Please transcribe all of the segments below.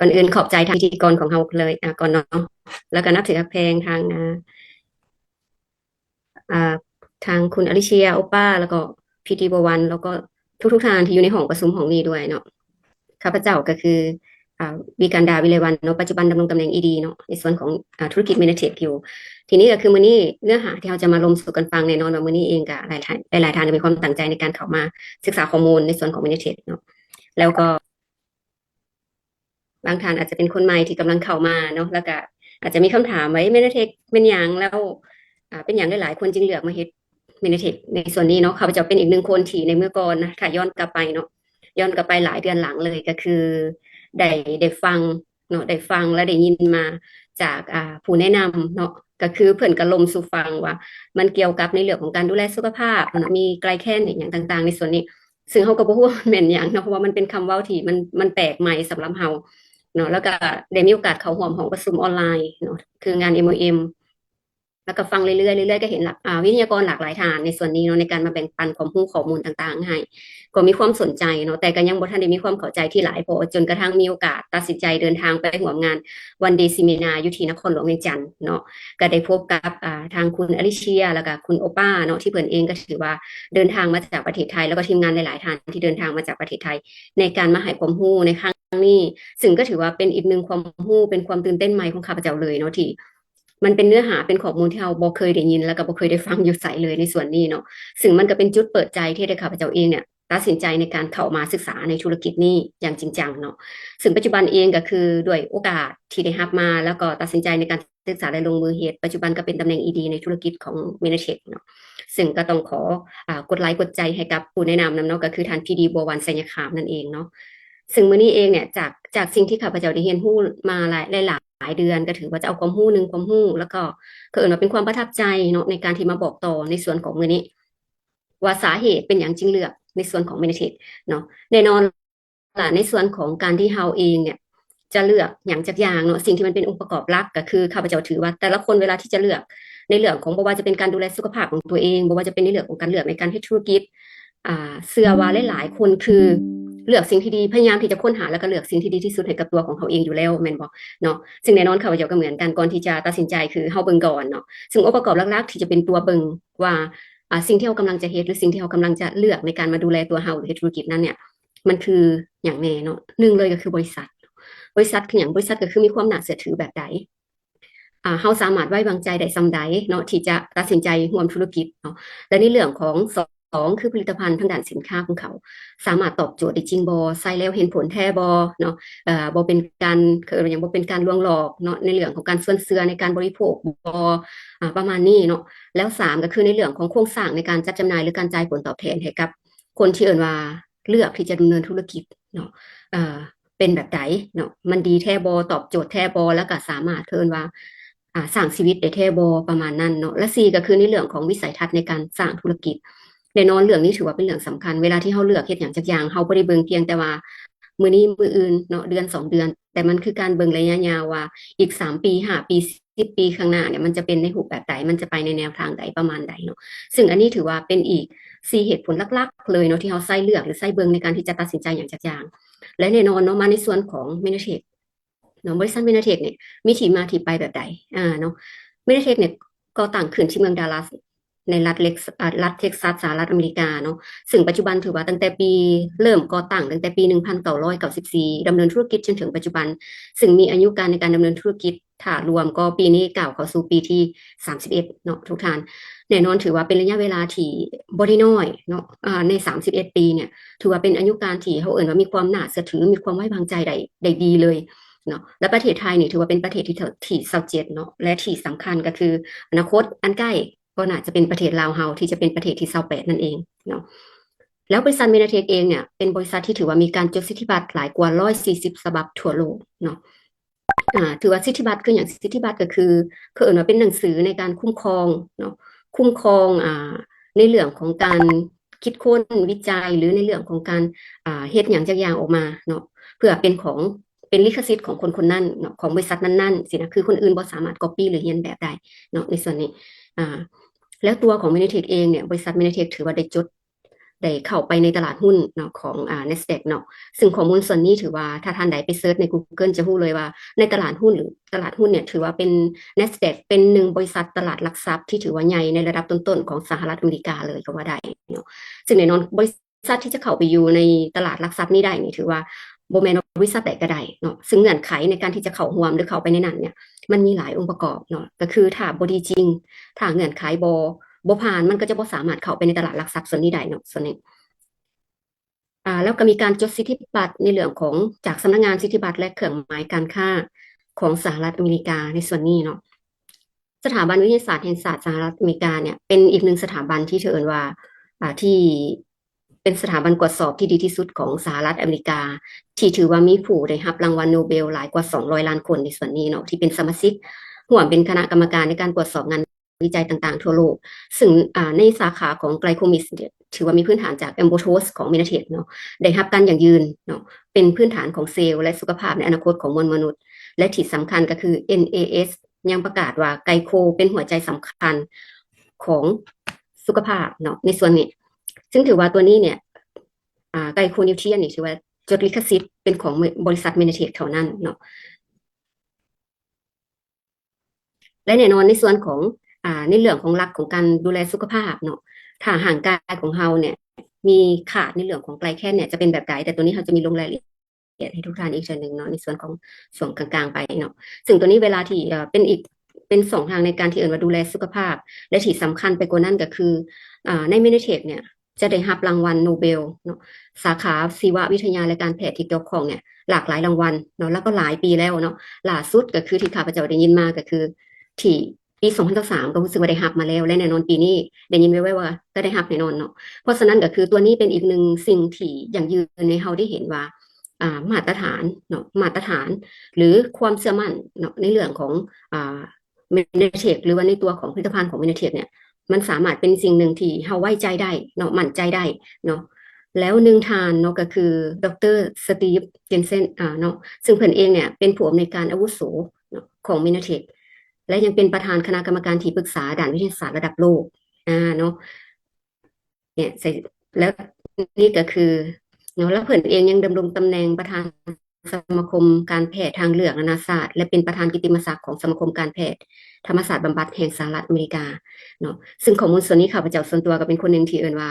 ก่อนอื่นขอบใจทางพิธีกรของเราเลยก่อนเนาะแล้วก็นับถือเพลงทางอ่าทางคุณอลิเชียโอป้าแล้วก็พีทีบวันแล้วก็ทุกทานที่อยู่ในห้องประชุมของนี้ด้วยเนาะข้าพเจ้าก็คือวิการดาวิไลวันเนาะปัจจุบันดำรงตำแหน่งอีดีเนาะในส่วนของธุรกิจเมเนจเทคอยู่ทีนี้ก็คือมื้อนี้เนื้อหาที่เราจะมาลงสู่กันฟังแน่นอนว่ามื้อนี้เองกับหลายท่านมีความตั้งใจในการเข้ามาศึกษาข้อมูลในส่วนของเมเนจเทคเนาะแล้วก็ บางท่านอาจจะเป็นคนใหม่ที่กำลังเข้ามาเนาะแล้วก็อาจจะมีคำถามไว้เมเนเทคเป็นอย่างแล้วเป็นอย่างหลายๆคนจึงเลือกมาเฮ็ดเมเนเทคในส่วนนี้เนาะข้าพเจ้าเป็นอีกหนึ่งคนที่ในเมื่อก่อนนะถ้าย้อนกลับไปเนาะย้อนกลับไปหลายเดือนหลังเลยก็คือได้ได้ฟังเนาะได้ฟังและได้ยินมาจากผู้แนะนำเนาะก็คือเพื่อนกระลมสู่ฟังว่ามันเกี่ยวกับในเรื่องของการดูแลสุขภาพเนาะมีไกลแค่ไหนอย่างต่างๆในส่วนนี้ซึ่งเขาก็บอกว่ามันเป็นอย่างเนาะเพราะว่ามันเป็นคำเว้าที่มันแปลกใหม่สำหรับเรา เนาะแล้วก็ได้มีโอกาสเข้าร่วมของประชุมออนไลน์เนาะคืองาน MOM แล้วก็ฟังเรื่อยๆเรื่อยๆก็เห็นหลักวิทยากรหลากหลายทางในส่วนนี้เนาะในการมาแบ่งปันความรู้ข้อมูลต่างๆให้ก็มีความสนใจเนาะแต่ก็ยังบ่ทันได้มีความเข้าใจที่หลายพอจนกระทั่งมีโอกาสตัดสินใจเดินทางไปร่วมงานวันเดย์ซิมินาอยู่ที่นครหลวงเวียงจันทน์เนาะก็ได้พบกับทางคุณอลิเชียแล้วก็คุณโอป้าเนาะที่เพิ่นเองก็ถือว่าเดินทางมาจากประเทศไทยแล้วก็ทีมงานหลายๆท่านที่เดินทางมาจากประเทศไทยในการมาให้ความรู้ในครั้งนี้ซึ่งก็ถือว่าเป็นอีกหนึ่งความรู้เป็นความตื่นเต้นใหม่ของข้าพเจ้าเลยเนาะที่ มันเป็นเนื้อหาเป็นข้อมูลที่เราบ่เคยได้ยินแล้วก็บ่เคยได้ฟังอยู่ไสเลยในส่วนนี้เนาะซึ่งมันก็เป็นจุดเปิดใจที่ได้ข้าพเจ้าเองเนี่ยตัดสินใจในการเข้ามาศึกษาในธุรกิจนี้อย่างจริงจังเนาะซึ่งปัจจุบันเองก็คือด้วยโอกาสที่ได้รับมาแล้วก็ตัดสินใจในการศึกษาและลงมือเฮ็ดปัจจุบันก็เป็นตำแหน่ง ED ในธุรกิจของ Minetech เนาะซึ่งก็ต้องขอกดไลค์กดใจให้กับผู้แนะนำนำเนาะก็คือท่านพีดีบัววรรณสัญญคามนั่นเองเนาะซึ่งมื้อนี้เองเนี่ยจากสิ่งที่ข้าพเจ้าได้เรียนรู้มาหลายเดือนก็ถือว่าจะเอาความรู้หนึ่งความรู้แล้วก็เกิดมาเป็นความประทับใจเนาะในการที่มาบอกต่อในส่วนของมื้อนี้ว่าสาเหตุเป็นอย่างจริงเลือกในส่วนของ Meditate เนาะแน่นอนล่ะในส่วนของการที่เฮาเองเนี่ยจะเลือกอย่างจักอย่างเนาะสิ่งที่มันเป็นองค์ประกอบหลักก็คือข้าพเจ้าถือว่าแต่ละคนเวลาที่จะเลือกในเรื่องของบ่ว่าจะเป็นการดูแลสุขภาพของตัวเองบ่ว่าจะเป็นในเรื่องของการเลือกในการเฮ็ดธุรกิจเชื่อว่าหลายๆคนคือเลือกสิ่งที่ดีพยายามที่จะค้นหาแล้วก็เลือกสิ่งที่ดีที่สุดให้กับตัวของเขาเองอยู่แล้วแม่นบ่ เนาะซึ่งแน่นอนข้าพเจ้าก็เหมือนกันก่อนที่จะตัดสินใจคือเฮาเบิ่งก่อนเนาะซึ่งองค์ประกอบหลักๆที่จะเป็นตัวเบิ่งว่าสิ่งที่เรากำลังจะเฮ็ดหรือสิ่งที่เรากำลังจะเลือกในการมาดูแลตัวเราหรือเฮ็ดธุรกิจนั้นเนี่ยมันคืออย่างแน่เนาะหนึ่งเลยก็คือบริษัทคืออย่างบริษัทก็คือมีความน่าเชื่อถือแบบใดเฮาสามารถไว้วางใจได้ส่ำใดเนาะที่จะตัดสินใจร่วมธุรกิจเนาะและในเรื่องของ2คือผลิตภัณฑ์ทางด้านสินค้าของเขาสามารถตอบโจทย์ได้จริงบ่ใส่แล้วเห็นผลแท้บ่เนาะ บ่เป็นการคืออย่างบ่เป็นการลวงหลอกเนาะในเรื่องของการส่วนเสือในการบริโภคบ่ประมาณนี้เนาะแล้ว3ก็คือในเรื่องของโครงสร้างในการจัดจำหน่ายหรือการจ่ายผลตอบแทนให้กับคนที่เอิ้นว่าเลือกที่จะดำเนินธุรกิจเนาะเอ่อเป็นแบบใดเนาะมันดีแท้บ่ตอบโจทย์แท้บ่แล้วก็สามารถเอิ้นว่าสร้างชีวิตได้แท้บ่ประมาณนั้นเนาะและ4ก็คือในเรื่องของวิสัยทัศน์ในการสร้างธุรกิจแน่นอนเรื่องนี้ถือว่าเป็นเรื่องสำคัญเวลาที่เฮาเลือกเฮ็ดหยังจักอย่างเฮาบ่ได้เบิ่งเพียงแต่ว่า มื้อนี้มื้ออื่นเนาะเดือน2 เดือนแต่มันคือการเบิ่งระยะยาวว่าอีก3 ปี5 ปี10 ปีข้างหน้าเนี่ยมันจะเป็นในรูปแบบใดมันจะไปในแนวทางใดประมาณใดเนาะซึ่งอันนี้ถือว่าเป็นอีก4เหตุผลหลักๆเลยเนาะที่เราใช้เลือกหรือใช้เบิ่งในการที่จะตัดสินใจอย่างจักอย่างและแน่นอนเนาะมาในส่วนของ Minetech เนาะบริษัท Minetech เนี่ยมีที่มาที่ไปแบบใดเนาะ Minetech เนี่ยก่อตั้งขึ้นที่เมืองดัลลัสในรัฐเท็กซัสสหรัฐอเมริกาเนาะ ซึ่งปัจจุบันถือว่าตั้งแต่ปีเริ่มก่อตั้งตั้งแต่ปี1994ดำเนินธุรกิจจนถึงปัจจุบันซึ่งมีอายุการในการดำเนินธุรกิจถ้ารวมก็ปีนี้ก้าวเข้าสู่ปีที่31เนาะทุกท่านแน่นอนถือว่าเป็นระยะเวลาที่บ่ได้น้อยเนาะใน31ปีเนี่ยถือว่าเป็นอายุการที่เขาเอ่ยว่ามีความน่าเชื่อถือมีความไว้วางใจได้ดีเลยเนาะและประเทศไทยนี่ถือว่าเป็นประเทศที่27เนาะและที่สำคัญก็คืออนาคตอันใกล้ก็น่าจะเป็นประเทศลาวเฮาที่จะเป็นประเทศที่28นั่นเองเนาะ แล้วบริษัทเมนาเทคเองเนี่ยเป็นบริษัทที่ถือว่ามีการจดสิทธิบัตรหลายกว่า140ฉบับทั่วโลกเนาะถือว่าสิทธิบัตรคืออย่างสิทธิบัตรก็คือเอ่นว่าเป็นหนังสือในการคุ้มครองเนาะคุ้มครองในเรื่องของการคิดค้นวิจัยหรือในเรื่องของการเฮ็ดอย่างจักอย่างออกมาเนาะเพื่อเป็นลิขสิทธิ์ของคนคนนั้นเนาะของบริษัทนั้นๆสินะคือคนอื่นบ่สามารถก๊อบปี้หรือเลียนแบบได้เนาะในส่วนนี้อ่าแล้วตัวของ Minetech เองเนี่ยบริษัท Minetech ถือว่าได้จด ได้เข้าไปในตลาดหุ้นเนาะของNASDAQ เนาะซึ่งข้อมูลส่วนนี้ถือว่าถ้าท่านใดไปเซิร์ชใน Google จะรู้เลยว่าในตลาดหุ้นหรือตลาดหุ้นเนี่ยถือว่าเป็น NASDAQ เป็นหนึ่งบริษัทตลาดหลักทรัพย์ที่ถือว่าใหญ่ในระดับต้นๆของสหรัฐอเมริกาเลยก็ว่าได้เนาะซึ่งแน่นอนบริษัทที่จะเข้าไปอยู่ในตลาดหลักทรัพย์นี้ได้นี่ถือว่าโบแมนบริษัทใดก็ได้เนาะซึ่งเงื่อนไขในการที่จะเข้าร่วมหรือเข้าไปในนั้นเนี่ยมันมีหลายองค์ประกอบเนาะก็คือถ้าบดีจริงถ้าเงื่อนไขบ่ผ่านมันก็จะบ่สามารถเข้าไปในตลาดหลักทรัพย์ส่วนนี้ได้เนาะส่วนนี้แล้วก็มีการจดสิทธิบัตรในเรื่องของจากสำนักงานสิทธิบัตรและเครื่องหมายการค้าของสหรัฐอเมริกาในส่วนนี้เนาะสถาบันวิทยาศาสตร์แห่งศาสตร์สหรัฐอเมริกาเนี่ยเป็นอีกหนึ่งสถาบันที่เชิญว่าที่เป็นสถาบันตรวจสอบที่ดีที่สุดของสหรัฐอเมริกาที่ถือว่ามีผู้ได้รับรางวัลโนเบลหลายกว่า200ล้านคนในส่วนนี้เนาะที่เป็นสมาชิกร่วมเป็นคณะกรรมการในการตรวจสอบงานวิจัยต่างๆทั่วโลกซึ่งในสาขาของไกลโคมิสถือว่ามีพื้นฐานจากแอมโบโทสของเมนาเทสเนาะได้รับการอย่างยืนเนาะเป็นพื้นฐานของเซลล์และสุขภาพในอนาคตของมวลมนุษย์และที่สำคัญก็คือ NAS ยังประกาศว่าไกลโคเป็นหัวใจสำคัญของสุขภาพเนาะในส่วนนี้ซึ่งถือว่าตัวนี้เนี่ยไกลโคนิวเทรียนนี่ถือว่าจดลิขสิทธิ์เป็นของบริษัทเมนาเทสเท่านั้นเนาะและแน่นอนในส่วนของในเรื่องของหลักของการดูแลสุขภาพเนาะถ้าห่างกายของเราเนี่ยมีขาดในเรื่องของไกลแคนเนี่ยจะเป็นแบบใดแต่ตัวนี้เราจะมีลงรายละเอียดให้ทุกท่านอีกเช่นหนึ่งเนาะในส่วนของส่วนกลางๆไปเนาะซึ่งตัวนี้เวลาที่เป็นสองทางในการที่ว่าดูแลสุขภาพและที่สำคัญไปกว่านั้นก็คือในเมเนเทคเนี่ยจะได้รับรางวัลโนเบลเนาะสาขาชีววิทยาและการแพทย์ที่เกี่ยวข้องเนี่ยหลากหลายรางวัลเนาะแล้วก็หลายปีแล้วเนาะล่าสุดก็คือที่ข้าพเจ้าได้ยินมาก็คือที่ปี2023ก็รู้สึกว่าได้รับมาแล้วและแน่นอนปีนี้ได้ยินไว้ว่าก็ได้รับแน่นอนเนาะเพราะฉะนั้นก็คือตัวนี้เป็นอีกหนึ่งสิ่งที่อย่างยืนในเฮาได้เห็นว่ามาตรฐานเนาะมาตรฐานหรือความเชื่อมั่นเนาะในเรื่องของเมเนเทคหรือว่าในตัวของผลิตภัณฑ์ของเมเนเทคเนี่ยมันสามารถเป็นสิ่งหนึ่งที่เฮาไว้ใจได้เนาะมั่นใจได้เนาะแล้วหนึ่งทานเนาะก็คือดรสตีฟเจนเซนเนาะซึ่งเพิ่นเองเนี่ยเป็นผู้อำนวยการอาวุโสเนาะของเมเนเทคและยังเป็นประธานคณะกรรมการที่ปรึกษาด้านวิทยาศาสตร์ระดับโลกเนาะเนี่ยใส่แล้วนี่ก็คือเนาะแล้วเพิ่นเองยังดำรงตำแหน่งประธานสมาคมการแพทย์ทางเลือกนานาศาสตร์และเป็นประธานกิตติมศักดิ์ของสมาคมการแพทย์ธรรมศาสตร์บำบัดแห่งสหรัฐอเมริกาเนาะซึ่งข้อมูลส่วนนี้ข้าพเจ้าส่วนตัวก็เป็นคนหนึ่งที่เอิ้นว่า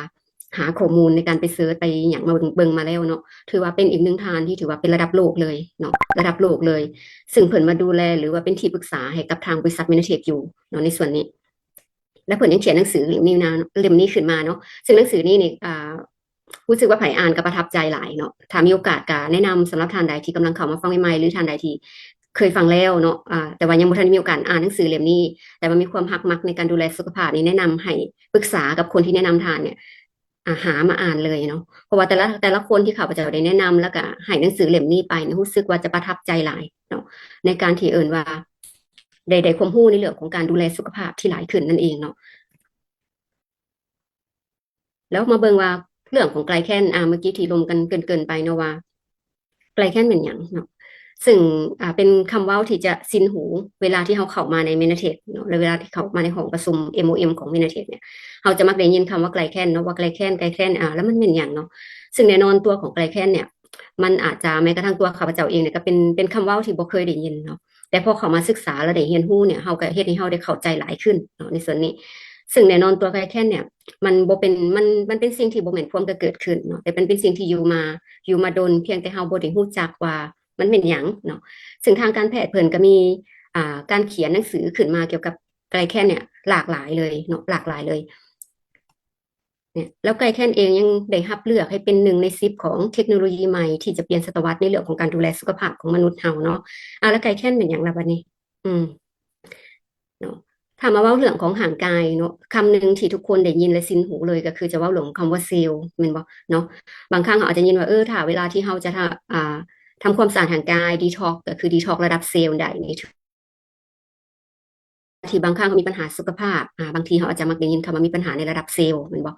หาข้อมูลในการไปเซิร์ชไปอย่างมาเบิ่งมาแล้วเนาะถือว่าเป็นอีกหนึ่งทางที่ถือว่าเป็นระดับโลกเลยเนาะระดับโลกเลยซึ่งเพิ่นมาดูแลหรือว่าเป็นที่ปรึกษาให้กับทางบริษัทเมเนเทคอยู่เนาะในส่วนนี้ และเพิ่นยังเขียนหนังสือเล่มนี้นะเล่มนี้ขึ้นมาเนาะซึ่งหนังสือนี้นี่รู้สึกว่าไผอ่านก็ประทับใจหลายเนาะถ้ามีโอกาสก็แนะนำสำหรับท่านใดที่กำลังเข้ามาฟังใหม่ๆหรือท่านใดที่เคยฟังแล้วเนาะแต่ว่ายังบ่ทันได้มีโอกาสอ่านหนังสือเล่มนี้แต่ว่ามีความรักมักในการดูแลสุขภาพนี่แนะนำให้ปรึกษากับคนที่แนะนำทานเนี่ยหามาอ่านเลยเนาะเพราะว่าแต่ละคนที่ข้าพเจ้าได้แนะนำแล้วก็ให้หนังสือเล่มนี้ไปเนี่ยรู้สึกว่าจะประทับใจหลายเนาะในการที่เอิ้นว่าได้ความรู้ในเรื่องของการดูแลสุขภาพที่หลายขึ้นนั่นเองเนาะ แล้วมาเบิ่งว่าเรื่องของไกลแคนเมื่อกี้ที่ลมกันเกินไปเนาะว่าไกลแคนเป็นหยังเนาะซึ่งเป็นคำเว้าที่จะซินหูเวลาที่เขาเข้ามาในเมนาเทคเนาะหรือเวลาที่เขามาในห้องประชุม MOM ของเมนาเทคเนี่ยเขาจะมักได้ยินคำว่าไกลแคนเนาะว่าไกลแคนแล้วมันเป็นหยังเนาะซึ่งแน่นอนตัวของไกลแคนเนี่ยมันอาจจะแม้กระทั่งตัวข้าพเจ้าเองเนี่ยก็เป็นคำเว้าที่บ่เคยได้ยินเนาะแต่พอเขามาศึกษาแล้วได้เรียนรู้เนี่ยเขาก็เฮ็ดให้เขาได้เข้าใจหลายขึ้นเนาะในส่วนนี้ซึ่งแน่นอนตัวไกลแคนเนี่ย มันบ่เป็นมันเป็นสิ่งที่บ่แม่นความก็เกิดขึ้นเนาะแต่เป็นสิ่งที่อยู่มาโดนเพียงแต่เฮาบ่ได้รู้จักว่ามันเป็นหยังเนาะซึ่งทางการแพทย์เพิ่นก็มีการเขียนหนังสือขึ้นมาเกี่ยวกับไกลแคนเนี่ยหลากหลายเลยเนาะหลากหลายเลยเนี่ยแล้วไกลแคนเองยังได้รับเลือกให้เป็นหนึ่งใน10ของเทคโนโลยีใหม่ที่จะเปลี่ยนศตวรรษในเรื่องของการดูแลสุขภาพของมนุษย์เฮาเนาะแล้วไกลแคนเป็นหยังล่ะบัดนี้อืม เนาะถ้ามาเว้าเรื่องของห่างกายเนาะคำหนึ่งที่ทุกคนได้ยินและซินหูเลยก็คือจะเว้าเรื่องของคำว่าเซลล์แม่นบ่เนาะบางครั้งเราอาจจะยินว่าถ้าเวลาที่เราจะทำความสะอาดห่างกายดีท็อกก็คือดีท็อกระดับเซลล์ใดนี่ที่บางครั้งเขามีปัญหาสุขภาพบางทีเขาอาจจะมักได้ยินคำว่ามีปัญหาในระดับเซลล์แม่นบ่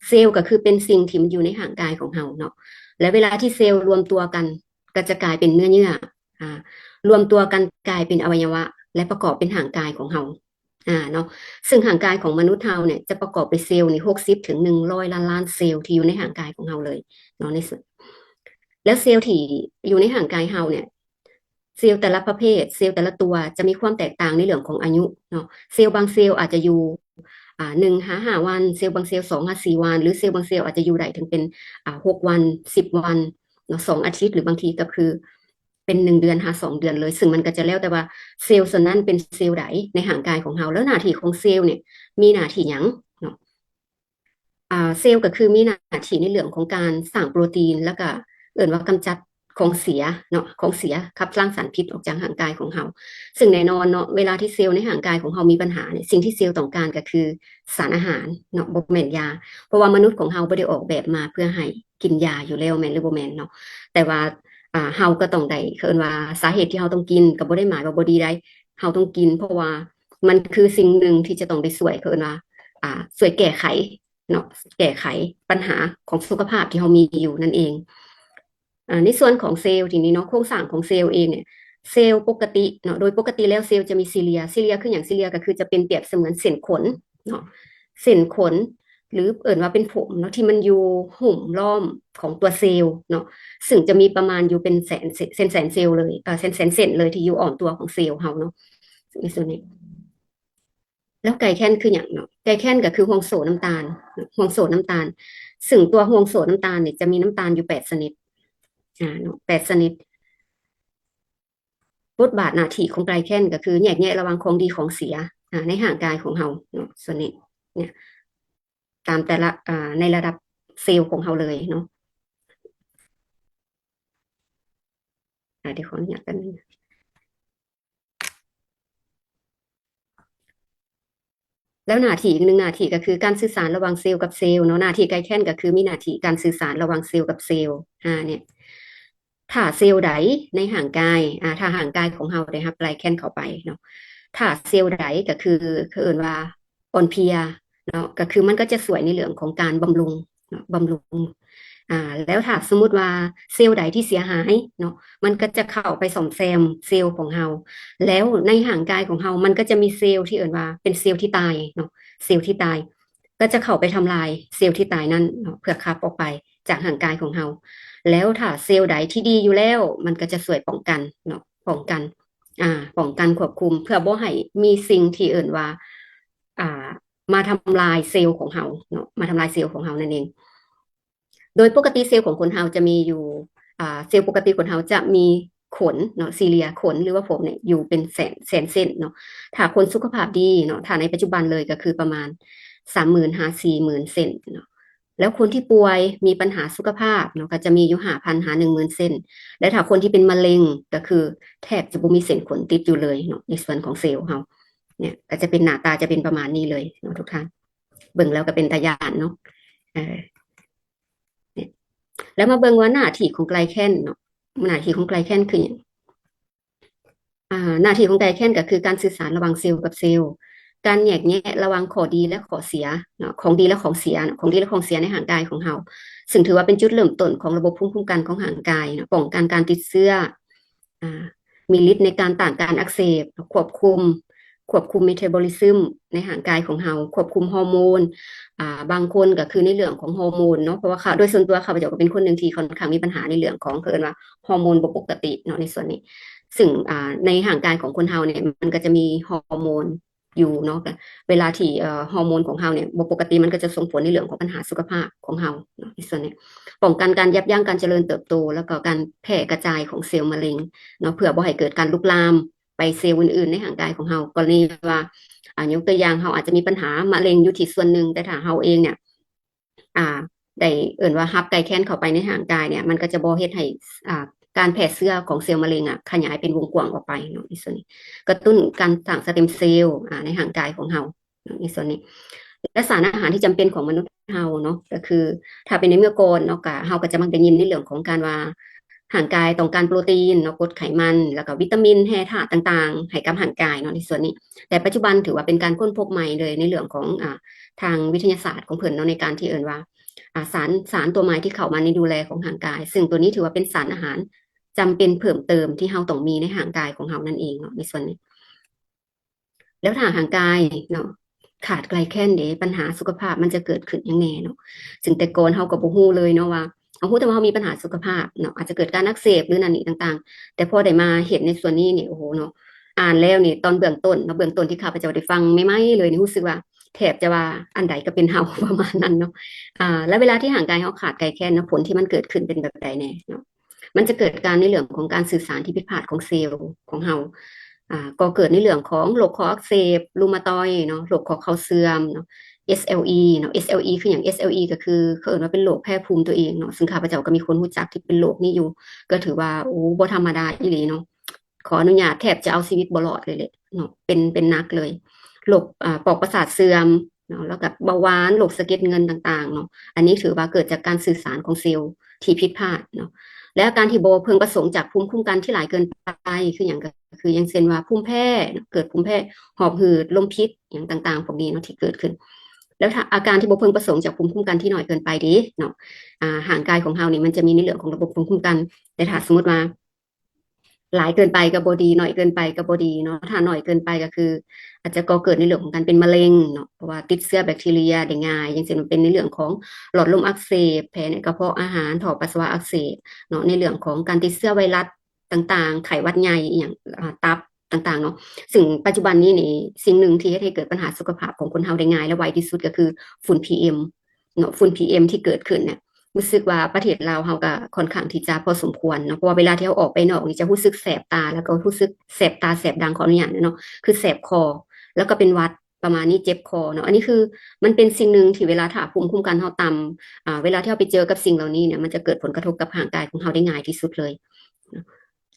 เซลล์ก็คือเป็นสิ่งที่มันอยู่ในห่างกายของเราเนาะและเวลาที่เซลล์รวมตัวกันก็จะกลายเป็นเนื้อเยื่อรวมตัวกันกลายเป็นอวัยวะและประกอบเป็นห่างกายของเรา เนาะซึ่งห่างกายของมนุษย์เราเนี่ยจะประกอบไปเซลล์นี่60 ถึง 100 ล้านเซลล์ที่อยู่ในห่างกายของเราเลยเนาะในส่วนแล้วเซลล์ที่อยู่ในห่างกายเราเนี่ยเซลล์แต่ละประเภทเซลล์แต่ละตัวจะมีความแตกต่างในเรื่องของอายุเนาะเซลล์บางเซลล์อาจจะอยู่1 ถึง 5 วันเซลล์บางเซลล์2 ถึง 4 วันหรือเซลล์บางเซลล์อาจจะอยู่ได้ถึงเป็น6 วัน10 วันเนาะ2 อาทิตย์หรือบางทีก็คือเป็น1 เดือน2 เดือนเลยซึ่งมันก็จะแล้วแต่ว่าเซลล์ส่วนนั้นเป็นเซลล์ใดในห่างกายของเราแล้วหน้าที่ของเซลล์เนี่ยมีหน้าที่หยังเนาะเซลล์ก็คือมีหน้าที่ในเรื่องของการสร้างโปรตีนแล้วก็ว่ากำจัดของเสียเนาะของเสียขับล้างสารพิษออกจากห่างกายของเราซึ่งแน่นอนเนาะเวลาที่เซลล์ในห่างกายของเรามีปัญหาเนี่ยสิ่งที่เซลล์ต้องการก็คือสารอาหารเนาะบ่แม่นยาเพราะว่ามนุษย์ของเราไม่ได้ออกแบบมาเพื่อให้กินยาอยู่แล้วแม่นหรือบ่แม่นเนาะแต่ว่าเฮาก็ต้องได้ว่าสาเหตุที่เฮาต้องกินก็บ่ได้หมายว่าบ่ดีได้เฮาต้องกินเพราะว่ามันคือสิ่งหนึ่งที่จะต้องได้ช่วยว่าช่วยแก้ไขเนาะแก้ไขปัญหาของสุขภาพที่เรามีอยู่นั่นเองในส่วนของเซลล์ทีนี้เนาะโครงสร้างของเซลล์เองเนี่ยเซลล์ปกติเนาะโดยปกติแล้วเซลล์จะมีซีเลียคืออย่างซีเลียก็คือจะเป็นเปรียบเสมือนเส้นขนเนาะเส้นขนหรือว่าเป็นผมเนาะที่มันอยู่หุ้มล้อมของตัวเซลล์เนาะซึ่งจะมีประมาณอยู่เป็นแสนเซลล์เลยแสนเลยที่อยู่อ่อนตัวของเซลล์เราเนาะในส่วนนี้ แล้วไก่แค้นคืออย่างเนาะไก่แค้นก็คือห่วงโซ่น้ำตาลห่วงโซ่น้ำตาลซึ่งตัวห่วงโซ่น้ำตาลเนี่ยจะมีน้ำตาลอยู่8 ชนิดเนาะ8 ชนิดบทบาทหน้าที่ของไกลแค้นก็คือแยกแยะระหว่างของดีของเสียในห่างกายของเราเนาะส่วนนี้เนี่ยตามแต่ละในระดับเซลล์ของเราเลยเนาะเดี๋ยวขออนุญาตกันงแล้วหน้าที่อีกหนึ่งหน้าที่ก็คือการสื่อสารระหว่างเซลล์กับเซลล์เนาะหน้าที่ไกลแค้นก็คือมีหน้าที่การสื่อสารระหว่างเซลล์กับเซลล์เนี่ย ถ้าเซลล์ใดในห่างกายถ้าห่างกายของเราได้รับไกลแคนเข้าไปเนาะถ้าเซลล์ใดก็คือเอิ้นว่าอ่อนเพลียเนาะก็คือมันก็จะสวยในเรื่องของการบำรุงเนาะบำรุงแล้วถ้าสมมุติว่าเซลล์ใดที่เสียหายเนาะมันก็จะเข้าไปซ่อมแซมเซลล์ของเราแล้วในห่างกายของเรามันก็จะมีเซลล์ที่เอิ้นว่าเป็นเซลล์ที่ตายเนาะเซลล์ที่ตายก็จะเข้าไปทำลายเซลล์ที่ตายนั้นเนาะเพื่อขับออกไปจากห่างกายของเรา แล้วถ้าเซลล์ใดที่ดีอยู่แล้วมันก็จะช่วยป้องกันเนาะป้องกันควบคุมเพื่อบ่ให้มีสิ่งที่เอิ่นว่าอ่ามาทำลายเซลล์ของเราเนาะมาทำลายเซลล์ของเรานั่นเองโดยปกติเซลล์ของคนเราจะมีอยู่เซลล์ปกติคนเราจะมีขนเนาะซีเลียขนหรือว่าผมเนี่ยอยู่เป็นแสนเส้นเนาะถ้าคนสุขภาพดีเนาะถ้าในปัจจุบันเลยก็คือประมาณ30,000 หา40,000 เส้นเนาะ แล้วคนที่ป่วยมีปัญหาสุขภาพเนาะก็จะมีอยู่5,000หา10,000 เส้นและถ้าคนที่เป็นมะเร็งก็คือแทบจะบ่มีเส้นขนติดอยู่เลยเนาะในส่วนของเซลล์เราเนี่ยก็จะเป็นหน้าตาจะเป็นประมาณนี้เลยเนาะทุกท่านเบิ่งแล้วก็เป็นตาย่านเนาะเออเนี่ยแล้วมาเบิ่งว่าหน้าที่ของไกลแคนเนาะหน้าที่ของไกลแคนคือหยัง หน้าที่ของไดแคนก็คือการสื่อสารระหว่างเซลล์กับเซลล์การแยกแยะระหว่างข้อดีและข้อเสียเนาะของดีและของเสียของดีและของเสียในห่างกายของเราซึ่งถือว่าเป็นจุดเริ่มต้นของระบบภูมิคุ้มกันของห่างกายเนาะป้องกันการติดเชื้ออ่ามีฤทธิ์ในการต้านการอักเสบควบคุมเมตาบอลิซึมในห่างกายของเราควบคุมฮอร์โมนบางคนก็คือในเรื่องของฮอร์โมนเนาะเพราะว่าโดยส่วนตัวข้าพเจ้าก็เป็นคนหนึ่งที่ค่อนข้างมีปัญหาในเรื่องของเกินว่าฮอร์โมนบ่ปกติเนาะในส่วนนี้ ซึ่งในห่างกายของคนเฮาเนี่ยมันก็จะมีฮอร์โมนอยู่เนาะเวลาที่ฮอร์โมนของเฮาเนี่ยบ่ปกติมันก็จะส่งผลในเรื่องของปัญหาสุขภาพของเฮาเนาะในส่วนนี้ป้องกันการยับยั้งการเจริญเติบโตแล้วก็การแพร่กระจายของเซลล์มะเร็งเนาะเพื่อบ่ให้เกิดการลุกลามไปเซลล์อื่นๆในห่างกายของเฮากรณีว่ายกตัวอย่างเฮาอาจจะมีปัญหามะเร็งอยู่ที่ส่วนหนึ่งแต่ถ้าเฮาเองเนี่ยอ่าได้ว่ารับไกลแค้นเข้าไปในห่างกายเนี่ยมันก็จะบ่เฮ็ดให้อ่า การแผ่เชื้อของเซลล์มะเร็งขยายเป็นวงกว้างออกไปเนาะในส่วนนี้กระตุ้นการสร้างสเต็มเซลล์ในห่างกายของเราในส่วนนี้และสารอาหารที่จำเป็นของมนุษย์เราเนาะก็คือถ้าเป็นในเมื่อก่อนเนาะก็เราก็จะมักได้ยินในเรื่องของการว่าห่างกายต้องการโปรตีนเนาะกรดไขมันแล้วก็วิตามินแร่ธาตุต่างๆให้กับห่างกายเนาะในส่วนนี้แต่ปัจจุบันถือว่าเป็นการค้นพบใหม่เลยในเรื่องของทางวิทยาศาสตร์ของเพิ่นเนาะในการที่ว่าสารตัวใหม่ที่เข้ามาในดูแลของห่างกายซึ่งตัวนี้ถือว่าเป็นสารอาหาร จำเป็นเพิ่มเติมที่เราต้องมีในห่างกายของเรานั่นเองเนาะในส่วนนี้ แล้วถ้าห่างกายเนาะขาดไกลแค่นเดปัญหาสุขภาพมันจะเกิดขึ้นอย่างแน่เนาะซึ่งแต่ก่อนเฮาก็บ่ฮู้เลยเนาะว่าเฮาฮู้แต่ว่าเฮามีปัญหาสุขภาพเนาะอาจจะเกิดการอักเสบหรือนั่นนี่ต่างๆแต่พอได้มาเห็นในส่วนนี้นี่โอ้โฮเนาะอ่านแล้วนี่ตอนเบื้องต้นเนาะเบื้องต้นที่ข้าพเจ้าได้ฟังใหม่ๆเลยนี่รู้สึกว่าแทบจะว่าอันใดก็เป็นเฮาประมาณนั้นเนาะแล้วเวลาที่ห่างกายเฮาขาดไกลแคลนเนาะผลที่มันเกิดขึ้นเป็นแบบใดแน่เนาะมันจะเกิดการในเรื่องของการสื่อสารที่ผิดพลาดของเซลล์ของเฮา ก็เกิดในเรื่องของโรคคออักเสบรูมาตอยด์เนาะโรคข้อเข่าเสื่อมเนาะ SLE เนาะ SLE คืออย่าง SLE ก็คือเขาเรียกว่าเป็นโรคแพ้ภูมิตัวเองเนาะซึ่งข้าพเจ้าก็มีคนรู้จักที่เป็นโรคนี้อยู่ก็ถือว่าโอ้บ่ธรรมดาอีหลีเนาะขออนุญาตแทบจะเอาชีวิตบ่รอดเลยแหละเนาะเป็นหนักเลยโรคปอกประสาทเสื่อมเนาะแล้วก็เบาหวานโรคสะเก็ดเงินต่างๆเนาะอันนี้ถือว่าเกิดจากการสื่อสารของเซลล์ที่ผิดพลาดเนาะ และอาการที่บ่เพึงประสงค์จากภูมิคุ้มกันที่หลายเกินไปคืออย่างก็คืออย่างเช่นว่าภูมิแพ้เกิดภูมิแพ้หอบหืดลมพิษอย่างต่างๆพวกนี้เนาะที่เกิดขึ้นแล้วถ้าอาการที่บ่เพึงประสงค์จากภูมิคุ้มกันที่น้อยเกินไปดีเนาะห่างกายของเรานี่มันจะมีในเรื่องของระบบภูมิคุ้มกันแต่ถ้าสมมติว่าหลายเกินไปก็บ่ดีน้อยเกินไปก็บ่ดีเนาะถ้าน้อยเกินไปก็คืออาจจะก่อเกิดในเรื่องของการเป็นมะเร็งเนาะเพราะว่าติดเชื้อแบคทีเรียได้ง่ายอย่างเช่นมันเป็นในเรื่องของหลอดลมอักเสบแผลในกระเพาะอาหารถ่อปัสสาวะอักเสบเนาะในเรื่องของการติดเชื้อไวรัสต่างๆไข้หวัดใหญ่อย่างตับต่างๆเนาะซึ่งปัจจุบันนี้นี่สิ่งหนึ่งที่เฮ็ดให้เกิดปัญหาสุขภาพของคนเราได้ง่ายและไวที่สุดก็คือฝุ่น PM เนาะฝุ่น PM ที่เกิดขึ้นเนี่ย รู้สึกว่าประเทศลาวเราก็ค่อนข้างที่จะพอสมควรเนาะเพราะว่าเวลาที่เราออกไปนอกนี่จะรู้สึกแสบตาแล้วก็รู้สึกแสบตาแสบดังขออนุญาตเนาะคือแสบคอแล้วก็เป็นหวัดประมาณนี้เจ็บคอเนาะอันนี้คือมันเป็นสิ่งหนึ่งที่เวลาถ้าภูมิคุ้มกันเราต่ำเวลาที่เราไปเจอกับสิ่งเหล่านี้เนี่ยมันจะเกิดผลกระทบกับร่างกายของเราได้ง่ายที่สุดเลยเนาะ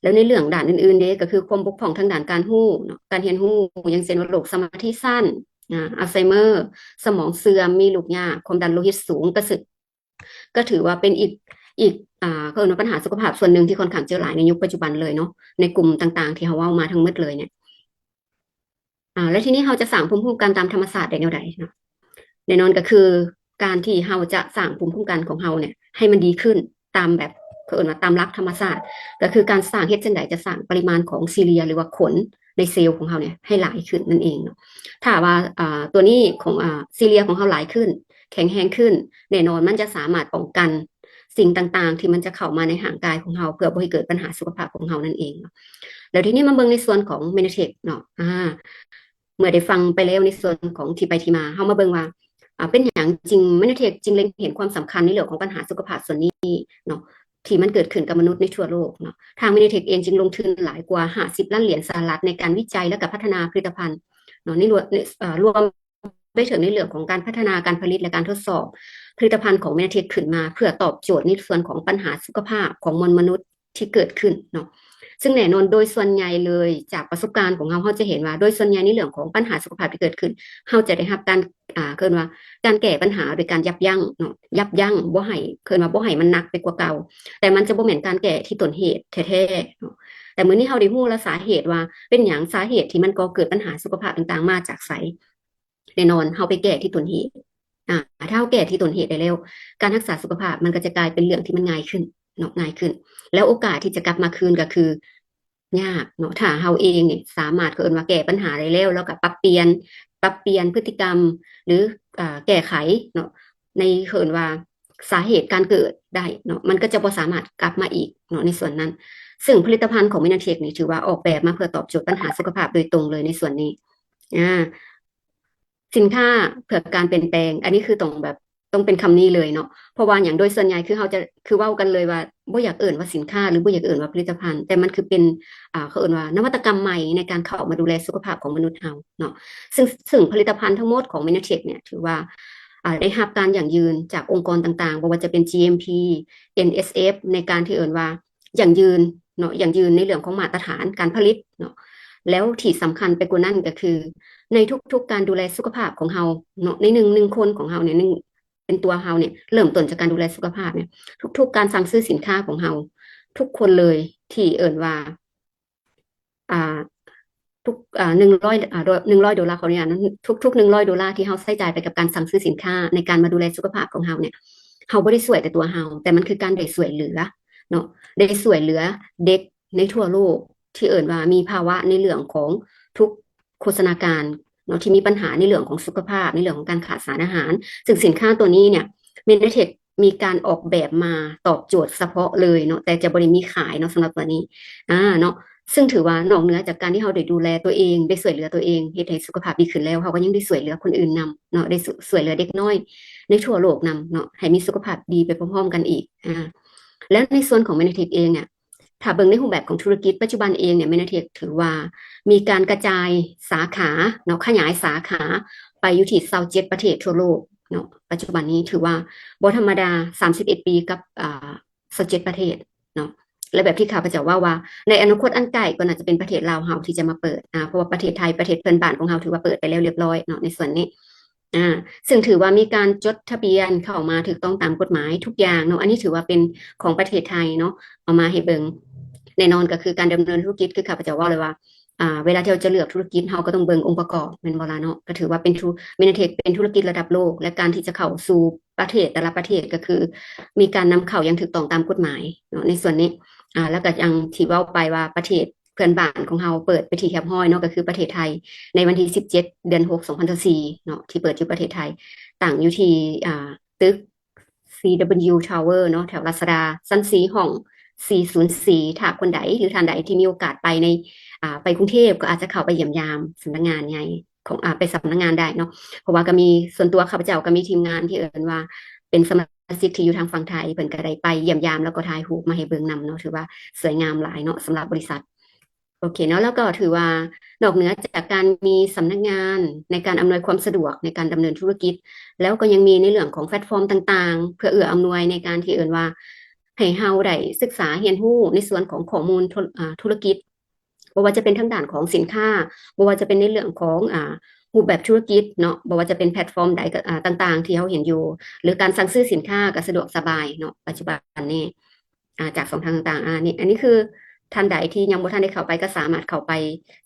แล้วในเรื่องด้านอื่นๆเด้ก็คือความบกพร่องทางด้านการรู้เนาะการเรียนรู้อย่างเช่นว่าโรคสมาธิสั้นอัลไซเมอร์สมองเสื่อมมีลูกหยากความดันโลหิตสูงก็ถือว่าเป็นอีกเขาเรียกว่าปัญหาสุขภาพส่วนหนึ่งที่ค่อนข้างเจอหลายในยุคปัจจุบันเลยเนาะในกลุ่มต่างๆที่เขาว่ามาทั้งหมดเลยเนี่ยแล้วทีนี้เราจะสร้างภูมิคุ้มกันตามธรรมศาสตร์ได้แนวใดเนาะแน่นอนก็คือการที่เราจะสร้างภูมิคุ้มกันของเราเนี่ยให้มันดีขึ้นตามแบบเขาเรียกว่าตามหลักธรรมศาสตร์ก็คือการสร้างเฮ็ดจังไดจะสร้างปริมาณของซีเลียหรือว่าขนในเซลล์ของเราเนี่ยให้หลายขึ้นนั่นเองเนาะถ้าว่าตัวนี้ของซีเลียของเราหลายขึ้นแข็งแรงขึ้นแน่นอนมันจะสามารถป้องกัน สิ่งต่างๆที่มันจะเข้ามาในห่างกายของเราเพื่อบ่ให้เกิดปัญหาสุขภาพของเรานั่นเองเนาะแล้วทีนี้มาเบิ่งในส่วนของเมนเทคเนาะเมื่อได้ฟังไปแล้วในส่วนของที่ไปที่มาเฮามาเบิ่งว่าเป็นอย่างจริงเมนเทคจริงเล็งเห็นความสำคัญในเรื่องของปัญหาสุขภาพส่วนนี้เนาะที่มันเกิดขึ้นกับมนุษย์ในทั่วโลกเนาะทางเมนเทคเองจึงลงทุนหลายกว่า50ล้านเหรียญสหรัฐในการวิจัยและก็พัฒนาผลิตภัณฑ์เนาะรวมไปถึงในเรื่องของการพัฒนาการผลิตและการทดสอบ ผลิตภัณฑ์ของเมนาเทคขึ้นมาเพื่อตอบโจทย์ในส่วนของปัญหาสุขภาพของมนุษย์ที่เกิดขึ้นเนาะซึ่งแน่นอนโดยส่วนใหญ่เลยจากประสบการณ์ของเราจะเห็นว่าโดยส่วนใหญ่ในเรื่องของปัญหาสุขภาพที่เกิดขึ้นเราจะได้รับการเกินว่าการแก้ปัญหาโดยการยับยั้งเนาะยับยั้งบ่ให้เกินว่าบ่ให้มันหนักไปกว่าเก่าแต่มันจะบ่แม่นการแก้ที่ต้นเหตุแท้ๆเนาะแต่มื้อนี้เราได้รู้แล้วสาเหตุว่าเป็นหยังสาเหตุที่มันก่อเกิดปัญหาสุขภาพต่างๆมาจากไสแน่นอนเราไปแก้ที่ต้นเหตุ ถ้าเราแก้ที่ต้นเหตุได้เร็วการรักษาสุขภาพมันก็จะกลายเป็นเรื่องที่มันง่ายขึ้นเนาะง่ายขึ้นแล้วโอกาสที่จะกลับมาคืนก็คือยากเนาะถ้าเราเองเนี่ยสามารถเกิดมาแก้ปัญหาได้เร็วแล้วก็ปรับเปลี่ยนพฤติกรรมหรือแก้ไขเนาะในเกิดว่าสาเหตุการเกิดได้เนาะมันก็จะบ่สามารถกลับมาอีกเนาะในส่วนนั้นซึ่งผลิตภัณฑ์ของมินาเทคนี่ถือว่าออกแบบมาเพื่อตอบโจทย์ปัญหาสุขภาพโดยตรงเลยในส่วนนี้อ่า สินค้าเพื่อการเปลี่ยนแปลงอันนี้คือต้องเป็นคำนี้เลยเนาะเพราะว่าอย่างโดยส่วนใหญ่คือเขาจะคือเว้ากันเลยว่าบ่อยากเอ่นว่าสินค้าหรือบ่อยากเอ่นว่าผลิตภัณฑ์แต่มันคือเป็นเขาเอ่นว่านวัตกรรมใหม่ในการเข้ามาดูแลสุขภาพของมนุษย์เราเนาะซึ่งผลิตภัณฑ์ทั้งหมดของ Minotech เนี่ยถือว่าได้รับการยั่งยืนจากองค์กรต่างๆบ่ว่าจะเป็น GMP NSF ในการที่เอ่นว่ายั่งยืนเนาะยั่งยืนในเรื่องของมาตรฐานการผลิตเนาะแล้วที่สำคัญไปกว่านั้นก็คือในทุกๆการดูแลสุขภาพของเราเนาะในหนึ่งคนของเราเนี่ยหนึ่งเป็นตัวเราเนี่ยเริ่มต้นจากการดูแลสุขภาพเนี่ยทุกๆการสั่งซื้อสินค้าของเราทุกคนเลยที่เอ่นว่าอ่าทุก100 ดอลลาร์เขาเนี่ยทุก$100ที่เราใช้จ่ายไปกับการสั่งซื้อสินค้าในการมาดูแลสุขภาพของเราเนี่ยเราไม่ได้ช่วยแต่ตัวเราแต่มันคือการได้ช่วยเหลือเนาะได้ช่วยเหลือเด็กในทั่วโลกที่เอ่นว่ามีภาวะในเรื่องของทุก โฆษณาการเนาะที่มีปัญหาในเรื่องของสุขภาพในเรื่องของการขาดสารอาหารซึ่งสินค้าตัวนี้เนี่ยเมนเทคมีการออกแบบมาตอบโจทย์เฉพาะเลยเนาะแต่จะบริมีขายเนาะสำหรับตัวนี้เนาะซึ่งถือว่านอกเหนือจากการที่เราได้ดูแลตัวเองได้ช่วยเหลือตัวเองเฮ็ดให้สุขภาพดีขึ้นแล้วเขาก็ยังได้ช่วยเหลือคนอื่นนำเนาะได้ช่วยเหลือเด็กน้อยในทั่วโลกนำเนาะให้มีสุขภาพดีไปพร้อมๆกันอีกแล้วในส่วนของเมนเทคเองเนี่ยถ้าเบิ่งในรูปแบบของธุรกิจปัจจุบันเองเนี่ยเมนเทคถือว่ามีการกระจายสาขาเนาะขยายสาขาไปอยู่ที่27ประเทศทั่วโลกเนาะปัจจุบันนี้ถือว่าบ่ธรรมดา31ปีกับ27ประเทศเนาะและแบบที่ข้าพเจ้าว่าในอนาคตอันใกล้ก็น่าจะเป็นประเทศลาวเฮาที่จะมาเปิดเพราะว่าประเทศไทยประเทศเพื่อนบ้านของเฮาถือว่าเปิดไปแล้วเรียบร้อยเนาะในส่วนนี้ซึ่งถือว่ามีการจดทะเบียนเข้ามาถูกต้องตามกฎหมายทุกอย่างเนาะอันนี้ถือว่าเป็นของประเทศไทยเนาะเอามาให้เบิ่งแน่นอนก็คือการดำเนินธุรกิจคือข้าพเจ้าว่าเลยว่าเวลาที่เราจะเลือกธุรกิจเราก็ต้องเบิ่งองค์ประกอบเป็นบ่ล่ะเนาะก็ถือว่าเป็นเมนเทคเป็นธุรกิจระดับโลกและการที่จะเข้าสู่ประเทศแต่ละประเทศก็คือมีการนำเข้าอย่างถูกต้องตามกฎหมายเนาะในส่วนนี้แล้วก็ยังที่เว้าไปว่าประเทศเพื่อนบ้านของเราเปิดไปที่แคบห้อยเนาะก็คือประเทศไทยในวันที่17เดือน6 2024เนาะที่เปิดอยู่ประเทศไทยตั้งอยู่ที่ตึก CW Tower เนาะแถวรัชดาชั้น4ห้อง404ถ้าคนใดหรือท่านใดที่มีโอกาสไปในไปกรุงเทพก็อาจจะเข้าไปเยี่ยมยามสำนักงานใหญ่ของไปสำนักงานได้เนาะเพราะว่าก็มีส่วนตัวข้าพเจ้าก็มีทีมงานที่เอิ้นว่าเป็นสมาชิกที่อยู่ทางฝั่งไทยเพิ่นก็ได้ไปเยี่ยมยามแล้วก็ถ่ายรูปมาให้เบิ่งนำเนาะถือว่าสวยงามหลายเนาะสำหรับบริษัทโอเคเนาะแล้วก็ถือว่านอกเหนือจากการมีสำนักงานในการอำนวยความสะดวกในการดำเนินธุรกิจแล้วก็ยังมีในเรื่องของแพลตฟอร์มต่างๆเพื่อเอื้ออำนวยในการที่เอิ้นว่าให้เฮาได้ศึกษาเรียนรู้ในส่วนของข้อมูลธุรกิจบ่ว่าจะเป็นทางด้านของสินค้าบ่ว่าจะเป็นในเรื่องของรูปแบบธุรกิจเนาะบ่ว่าจะเป็นแพลตฟอร์มใดก็ต่างๆที่เราเห็นอยู่หรือการสั่งซื้อสินค้าก็สะดวกสบายเนาะปัจจุบันนี้จากช่องทางต่างๆนี่อันนี้คือท่านใดที่ยังบ่ทันได้เข้าไปก็สามารถเข้าไป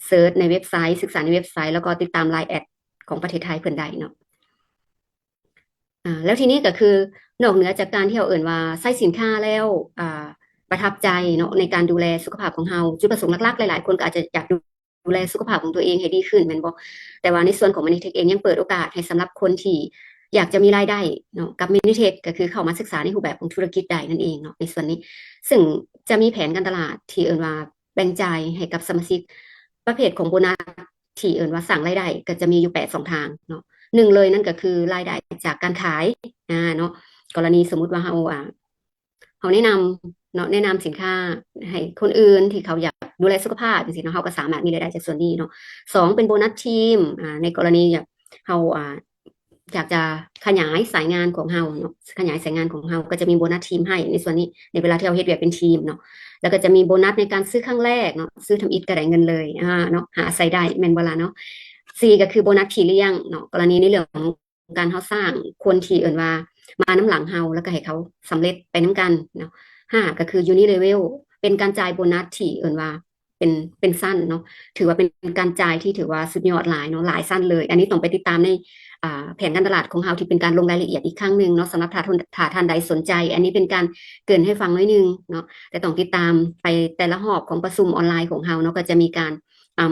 เซิร์ชในเว็บไซต์ศึกษาในเว็บไซต์แล้วก็ติดตาม LINE แอดของประเทศไทยเพิ่นได้เนาะแล้วทีนี้ก็คือนอกเหนือจากการที่เราเอ่นว่าใช้สินค้าแล้วประทับใจเนาะในการดูแลสุขภาพของเราจุดประสงค์หลักๆหลายๆคนก็อาจจะอยากดูแลสุขภาพของตัวเองให้ดีขึ้นแม่นบ่แต่ว่าในส่วนของ Manitech เองยังเปิดโอกาสให้สำหรับคนที่อยากจะมีรายได้เนาะกับ Manitech ก็คือเข้ามาศึกษาในรูปแบบของธุรกิจได้นั่นเองเนาะในส่วนนี้ซึ่งจะมีแผนการตลาดที่เอิ้นว่าแบ่งจ่ายให้กับสมาชิกประเภทของโบนัสที่เอิ้นว่าสร้างรายได้ก็จะมีอยู่8 2ทางเนาะหนึ่งเลยนั่นก็คือรายได้จากการขายเนาะกรณีสมมุติว่าเขาแนะนำเนาะแนะนำสินค้าให้คนอื่นที่เขาอยากดูแลสุขภาพจริงๆเนาะเขาก็สามารถมีรายได้จากส่วนนี้เนาะสองเป็นโบนัสทีมในกรณีแบบเขาอยากจะขยายสายงานของเราเนาะขยายสายงานของเราก็จะมีโบนัสทีมให้ในส่วนนี้ในเวลาที่เราเฮ็ดแบบเป็นทีมเนาะแล้วก็จะมีโบนัสในการซื้อครั้งแรกเนาะซื้อทำอิฐก็ได้เงินเลยเนาะหาใส่ได้แม่นบ่ล่ะเนาะสี่ก็คือโบนัสที่เลี้ยงเนาะกรณีในเรื่องของการเขาสร้างคนที่เอิ้นว่ามาน้ำหลังเฮาแล้วก็ให้เขาสำเร็จไปน้ำกันเนาะห้าก็คือ uni level เป็นการจ่ายโบนัสที่เอิ้นว่าเป็นสั้นเนาะถือว่าเป็นการจ่ายที่ถือว่าสุดยอดหลายเนาะหลายสั้นเลย อันนี้ต้องไปติดตามในแผนการตลาดของเฮาที่เป็นการลงรายละเอียดอีกครั้งหนึ่งเนาะสำหรับถ้าท่านใดสนใจ อันนี้เป็นการเกริ่นให้ฟังน้อยนึงเนาะแต่ต้องติดตามไปแต่ละหอบของประชุมออนไลน์ของเฮาเนาะก็จะมีการ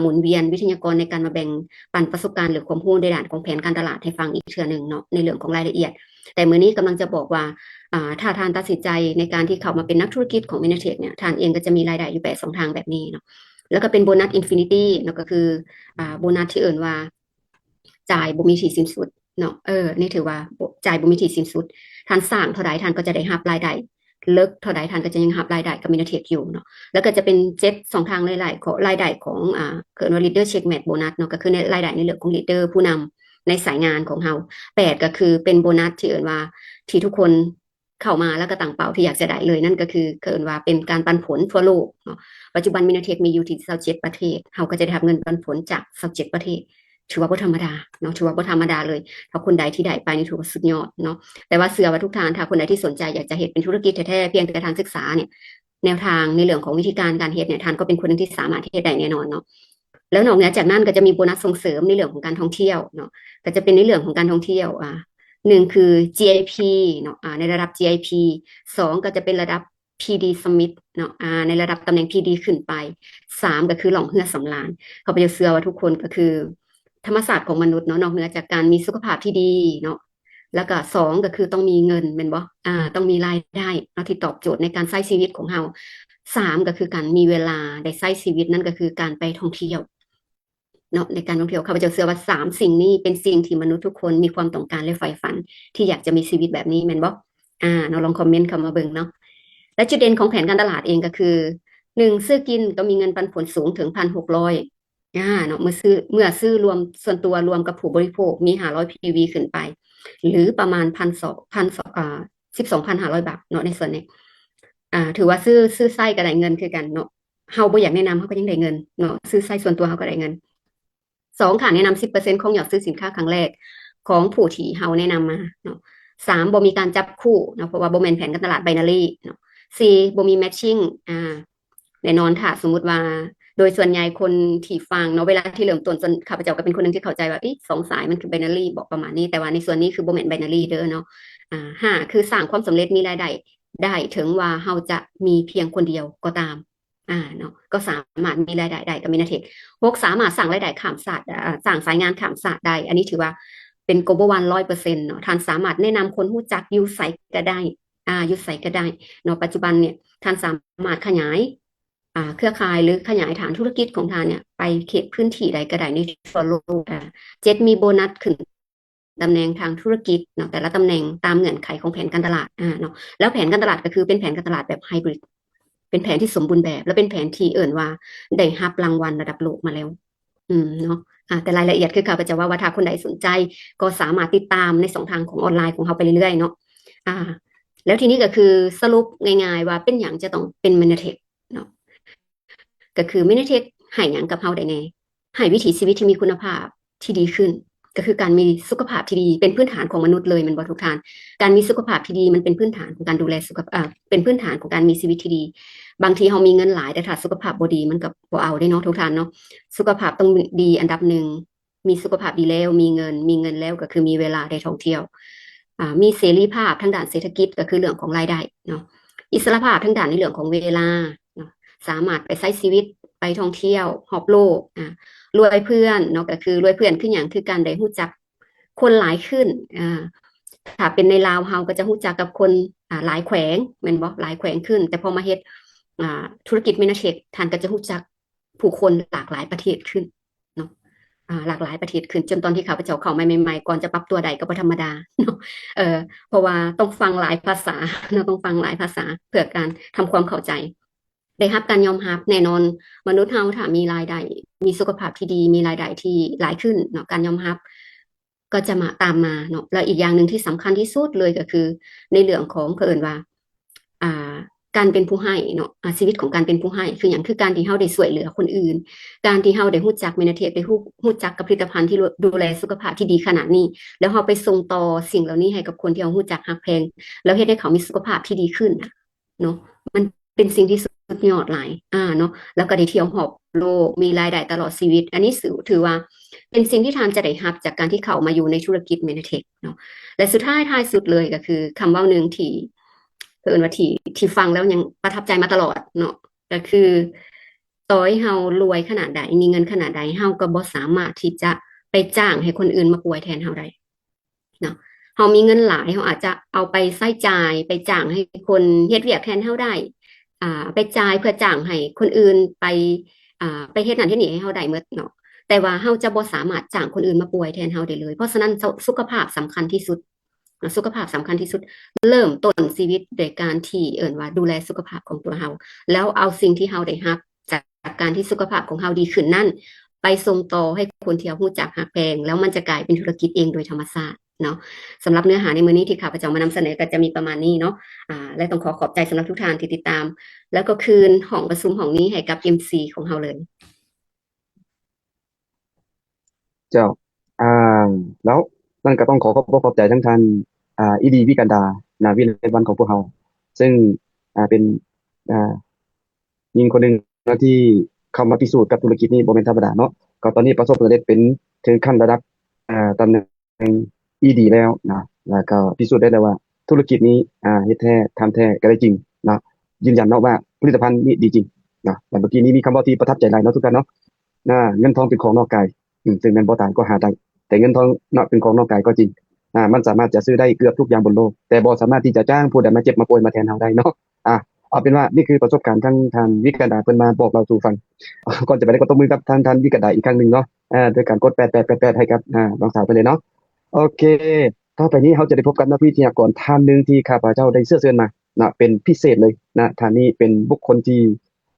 หมุนเวียนวิทยากรในการมาแบ่งปันประสบการณ์หรือความรู้ในด้านของแผนการตลาดให้ฟังอีกเทื่อหนึ่งเนาะในเรื่องของรายละเอียดแต่มื้อนี้กำลังจะบอกว่าถ้าท่านตัดสินใจในการที่เข้ามาเป็นนักธุรกิจของ Manitech เนี่ยท่านเองก็จะมีรายได้อยู่แบบ2ทางแบบนี้เนาะแล้วก็เป็นโบนัสอินฟินิตี้เนาะก็คือโบนัสที่เอิ้นว่าจ่ายบ่มีที่สิ้นสุดเนาะนี่ถือว่าจ่ายบ่มีที่สิ้นสุดท่านสร้างเท่าใดท่านก็จะได้รับรายได้เลิกเท่าใดท่านก็จะยังรับรายได้กับ Manitech อยู่เนาะแล้วก็จะเป็น7 2ทางหลายๆของรายได้ของเกิดว่า leader check match โบนัสเนาะก็คือในรายได้ในเรื่องของ leader ผู้นำในสายงานของเฮา8ก็คือเป็นโบนัสที่เอิ้นว่าที่ทุกคนเข้ามาแล้วก็ตั้งเป้าที่อยากจะได้เลยนั่นก็คือเกินว่าเป็นการปันผลทั่วโลกเนาะปัจจุบัน Manitech มีอยู่ที่27ประเทศเฮาก็จะได้รับเงินปันผลจาก27ประเทศถือว่าบ่ธรรมดาเนาะถือว่าบ่ธรรมดาเลยถ้าคนใดที่ได้ไปนี่ถือว่าสุดยอดเนาะแต่ว่าเชื่อว่าทุกท่านถ้าคนใดที่สนใจอยากจะเฮ็ดเป็นธุรกิจแท้ๆเพียงแต่ทางศึกษาเนี่ยแนวทางในเรื่องของวิธีการเฮ็ดเนี่ยท่านก็เป็นคนนึงที่สามารถเฮ็ดได้แน่นอนเนาะแล้วนอกเหนือจากนั้นก็จะมีโบนัสส่งเสริมในเรื่องของการท่องเที่ยวเนาะก็จะเป็นในเรื่องของการท่องเที่ยวหนึ่งคือ GIP เนาะในระดับ GIP สองก็จะเป็นระดับ PD Smith เนาะในระดับตำแหน่ง PD ขึ้นไป3ก็คือหล่องเหือสำราญเขาไปเชื่อว่าทุกคนก็คือธรรมศาสตร์ของมนุษย์เนาะนอกเหนือจากการมีสุขภาพที่ดีเนาะแล้วก็2ก็คือต้องมีเงินเป็นบ่ต้องมีรายได้เนาะที่ตอบโจทย์ในการใช้ชีวิตของเรา3ก็คือการมีเวลาได้ใช้ชีวิตนั่นก็คือการไปท่องเที่ยวเนาะในการท่องเที่ยวข้าพเจ้าเชื่อว่า3 สิ่งนี้เป็นสิ่งที่มนุษย์ทุกคนมีความต้องการและใฝ่ฝันที่อยากจะมีชีวิตแบบนี้แม่นบ่เนาะลองคอมเมนต์เข้ามาเบิ่งเนาะและจุดเด่นของแผนการตลาดเองก็คือ1ซื้อกินก็มีเงินปันผลสูงถึง1,600เนาะเมื่อซื้อรวมส่วนตัวรวมกับผู้บริโภคมี500 PV ขึ้นไปหรือประมาณ12,500 บาทเนาะในส่วนนี้ถือว่าซื้อไส้ก็ได้เงินคือกันเนาะเฮาบ่อยากแนะนำเฮาก็ยังได้เงินเนาะซื้อไส้ส่วนตัวเฮาก็ได้เงิน2ค่ะแนะนำ10%ของยอดซื้อสินค้าครั้งแรกของผู้ที่เฮาแนะนำมาเนาะ3บ่มีการจับคู่เนาะเพราะว่าบ่แม่นแผนการตลาดไบนารีเนาะ4บ่มีแมทชิ่งแน่นอนถ้าสมมุติว่าโดยส่วนใหญ่คนที่ฟังเนาะเวลาที่เริ่มต้นจนข้าพเจ้าก็เป็นคนหนึ่งที่เข้าใจว่า2 สายมันคือไบนารีบอกประมาณนี้แต่ว่าในส่วนนี้คือบ่แม่นไบนารีเด้อเนาะ5คือสร้างความสำเร็จมีรายได้ถึงว่าเราจะมีเพียงคนเดียวก็ตามเนาะก็สามารถมีรายได้ได้กับมินาเทค6สามารถสร้างรายได้ข้ามศาสตร์สร้างสายงานข้ามศาสตร์ได้อันนี้ถือว่าเป็นโกลบอลวัน100%เนาะท่านสามารถแนะนำคนรู้จักยูไซก็ได้ยูไซก็ได้เนาะปัจจุบันเนี่ยท่านสามารถขยายเครือข่ายหรือขยายฐานธุรกิจของท่านเนี่ยไปเขตพื้นที่ใดก็ได้ในทั่วโลก7มีโบนัสขึ้นตำแหน่งทางธุรกิจเนาะแต่ละตำแหน่งตามเงื่อนไขของแผนการตลาดเนาะแล้วแผนการตลาดก็คือเป็นแผนการตลาดแบบไฮบริดเป็นแผนที่สมบูรณ์แบบและเป็นแผนที่ว่าได้รับรางวัลระดับโลกมาแล้วเนาะแต่รายละเอียดคือข้าพเจ้าว่าถ้าคนใดสนใจก็สามารถติดตามใน2 ทางของออนไลน์ของเขาไปเรื่อยๆเนาะแล้วทีนี้ก็คือสรุปง่ายๆว่าเป็นอย่างจะต้องเป็นเมนเทคเนาะก็คือเมนเทคให้หยังกับเฮาได้แน่ให้วิถีชีวิตที่มีคุณภาพที่ดีขึ้นก็คือการมีสุขภาพที่ดีเป็นพื้นฐานของมนุษย์เลยมันบ่ทุกท่านการมีสุขภาพที่ดีมันเป็นพื้นฐานของการดูแลสุขภาพเป็นพื้นฐานของการมีชีวิตที่ดีบางทีเฮามีเงินหลายแต่ถ้าสุขภาพบ่ดีมันก็บ่เอาได้เนาะทุกท่านเนาะสุขภาพต้องดีอันดับ1มีสุขภาพดีแล้วมีเงินแล้วก็คือมีเวลาได้ท่องเที่ยวมีเสรีภาพทางด้านเศรษฐกิจก็คือเรื่องของรายได้เนาะอิสรภาพทางด้านในเรื่องของเวลาเนาะสามารถไปใช้ชีวิตไปท่องเที่ยวรอบโลกรวยเพื่อนเนาะก็คือรวยเพื่อนคืออย่างคือการได้รู้จักคนหลายขึ้นถ้าเป็นในลาวเฮาก็จะรู้จักกับคนหลายแขวงแม่นบ่หลายแขวงขึ้นแต่พอมาเฮ็ดธุรกิจเมนเทคท่านก็จะรู้จักผู้คนหลากหลายประเทศขึ้นเนาะหลากหลายประเทศขึ้นจนตอนที่ข้าพเจ้าเข้ามาใหม่ๆก่อนจะปรับตัวได้ก็บ่ธรรมดาเนาะเพราะว่าต้องฟังหลายภาษาเนาะต้องฟังหลายภาษาเพื่อการทำความเข้าใจได้รับการยอมรับแน่นอนมนุษย์เฮาถ้ามีรายได้มีสุขภาพที่ดีมีรายได้ที่หลายขึ้นเนาะการยอมรับก็จะมาตามมาเนาะแล้วอีกอย่างหนึ่งที่สำคัญที่สุดเลยก็คือในเรื่องของเพิ่นว่าอ่าการเป็นผู้ให้เนาะชีวิตของการเป็นผู้ให้คืออย่างคือการที่เฮาได้ช่วยเหลือคนอื่นการที่เฮาได้รู้จักเมนเทศได้รู้จักกับผลิตภัณฑ์ที่ดูแลสุขภาพที่ดีขนาดนี้แล้วเฮาไปส่งต่อสิ่งเหล่านี้ให้กับคนที่เฮารู้จักฮักแพงแล้วเฮ็ดให้เขามีสุขภาพที่ดีขึ้นเนาะมันเป็นสิ่งที่สุดยอดหลายเนาะแล้วก็ได้เที่ยวรอบโลกมีรายได้ตลอดชีวิตอันนี้ถือว่าเป็นสิ่งที่ทานจะได้รับจากการที่เข้ามาอยู่ในธุรกิจเมนเทคเนาะและสุดท้ายสุดเลยก็คือคำเว้าหนึ่งที่เพิ่นว่าที่ฟังแล้วยังประทับใจมาตลอดเนาะก็คือต่อให้เฮารวยขนาดใดมีเงินขนาดใดเฮาก็บ่สามารถที่จะไปจ้างให้คนอื่นมาป่วยแทนเฮาได้เนาะเฮามีเงินหลายเฮาอาจจะเอาไปใช้จ่ายไปจ้างให้คนเฮ็ดเวียกแทนเฮาได้ไปจ่ายเพื่อจ้างให้คนอื่นไปเฮ็ดนั่นเฮ็ดนี่ให้เฮาได้หมดเนาะแต่ว่าเฮาจะบ่สามารถจ้างคนอื่นมาป่วยแทนเฮาได้เลยเพราะฉะนั้นสุขภาพสำคัญที่สุดสุขภาพสำคัญที่สุดเริ่มต้นชีวิตโดยการที่ว่าดูแลสุขภาพของตัวเฮาแล้วเอาสิ่งที่เฮาได้รับจากการที่สุขภาพของเฮาดีขึ้นนั่นไปส่งต่อให้คนที่เฮารู้จักฮักแพงแล้วมันจะกลายเป็นธุรกิจเองโดยธรรมชาติเนาะสำหรับเนื้อหาในมื้อนี้ที่ข้าพเจ้ามานำเสนอก็จะมีประมาณนี้เนาะและต้องขอบใจสำหรับทุกท่านที่ติดตามแล้วก็คืนห้องประชุมห้องนี้ให้กับ MC ของเฮาเลยเจ้าอ่าแล้วนั่นก็ต้องขอบใจทั้งท่านอีดีวิกันดานาวิไลวันของพวกเราซึ่งเป็นอ่าหญิงคนหนึ่งนะที่เข้ามาพิสูจน์กับธุรกิจนี้บ่แม่นธรรมดาเนาะก็ตอนนี้ประสบความสำเร็จเป็นถึงขั้นระดับตำแหน่งอีดีแล้วนะแล้วก็พิสูจน์ได้แล้วว่าธุรกิจนี้เฮ็ดแท้ทำแท้ก็ได้จริงนะ ยืนยันเนาะว่าผลิตภัณฑ์นี้ดีจริงนะแต่เมื่อกี้นี้มีคำว่าที่ประทับใจหลายเนาะทุกท่านเนาะเงินทองเป็นของนอกกายซึ่งแม่นบ่ตายก็หาได้แต่เงินทองเนาะเป็นของนอกกายก็จริงมันสามารถจะซื้อได้เกือบทุกอย่างบนโลกแต่บ่สามารถที่จะจ้างผู้ใดมาเจ็บมาป่วยมาแทนเราได้เนาะเอาเป็นว่านี่คือประสบการณ์ทั้งทางวิกาดาเพิ่นมาบอกเราสู่ฟังก่อนจะไปได้ก็ตบมือกับทานวิกาดาอีกครั้งหนึ่งเนาะด้วยการกด8 8 8 8ให้กับน้องสาวไปเลยเนาะโอเคต่อไปนี้เราจะได้พบกับนักวิทยากรท่านหนึ่งที่ข้าพเจ้าได้เชิญมานะเป็นพิเศษเลยนะท่านนี้เป็นบุคคลที่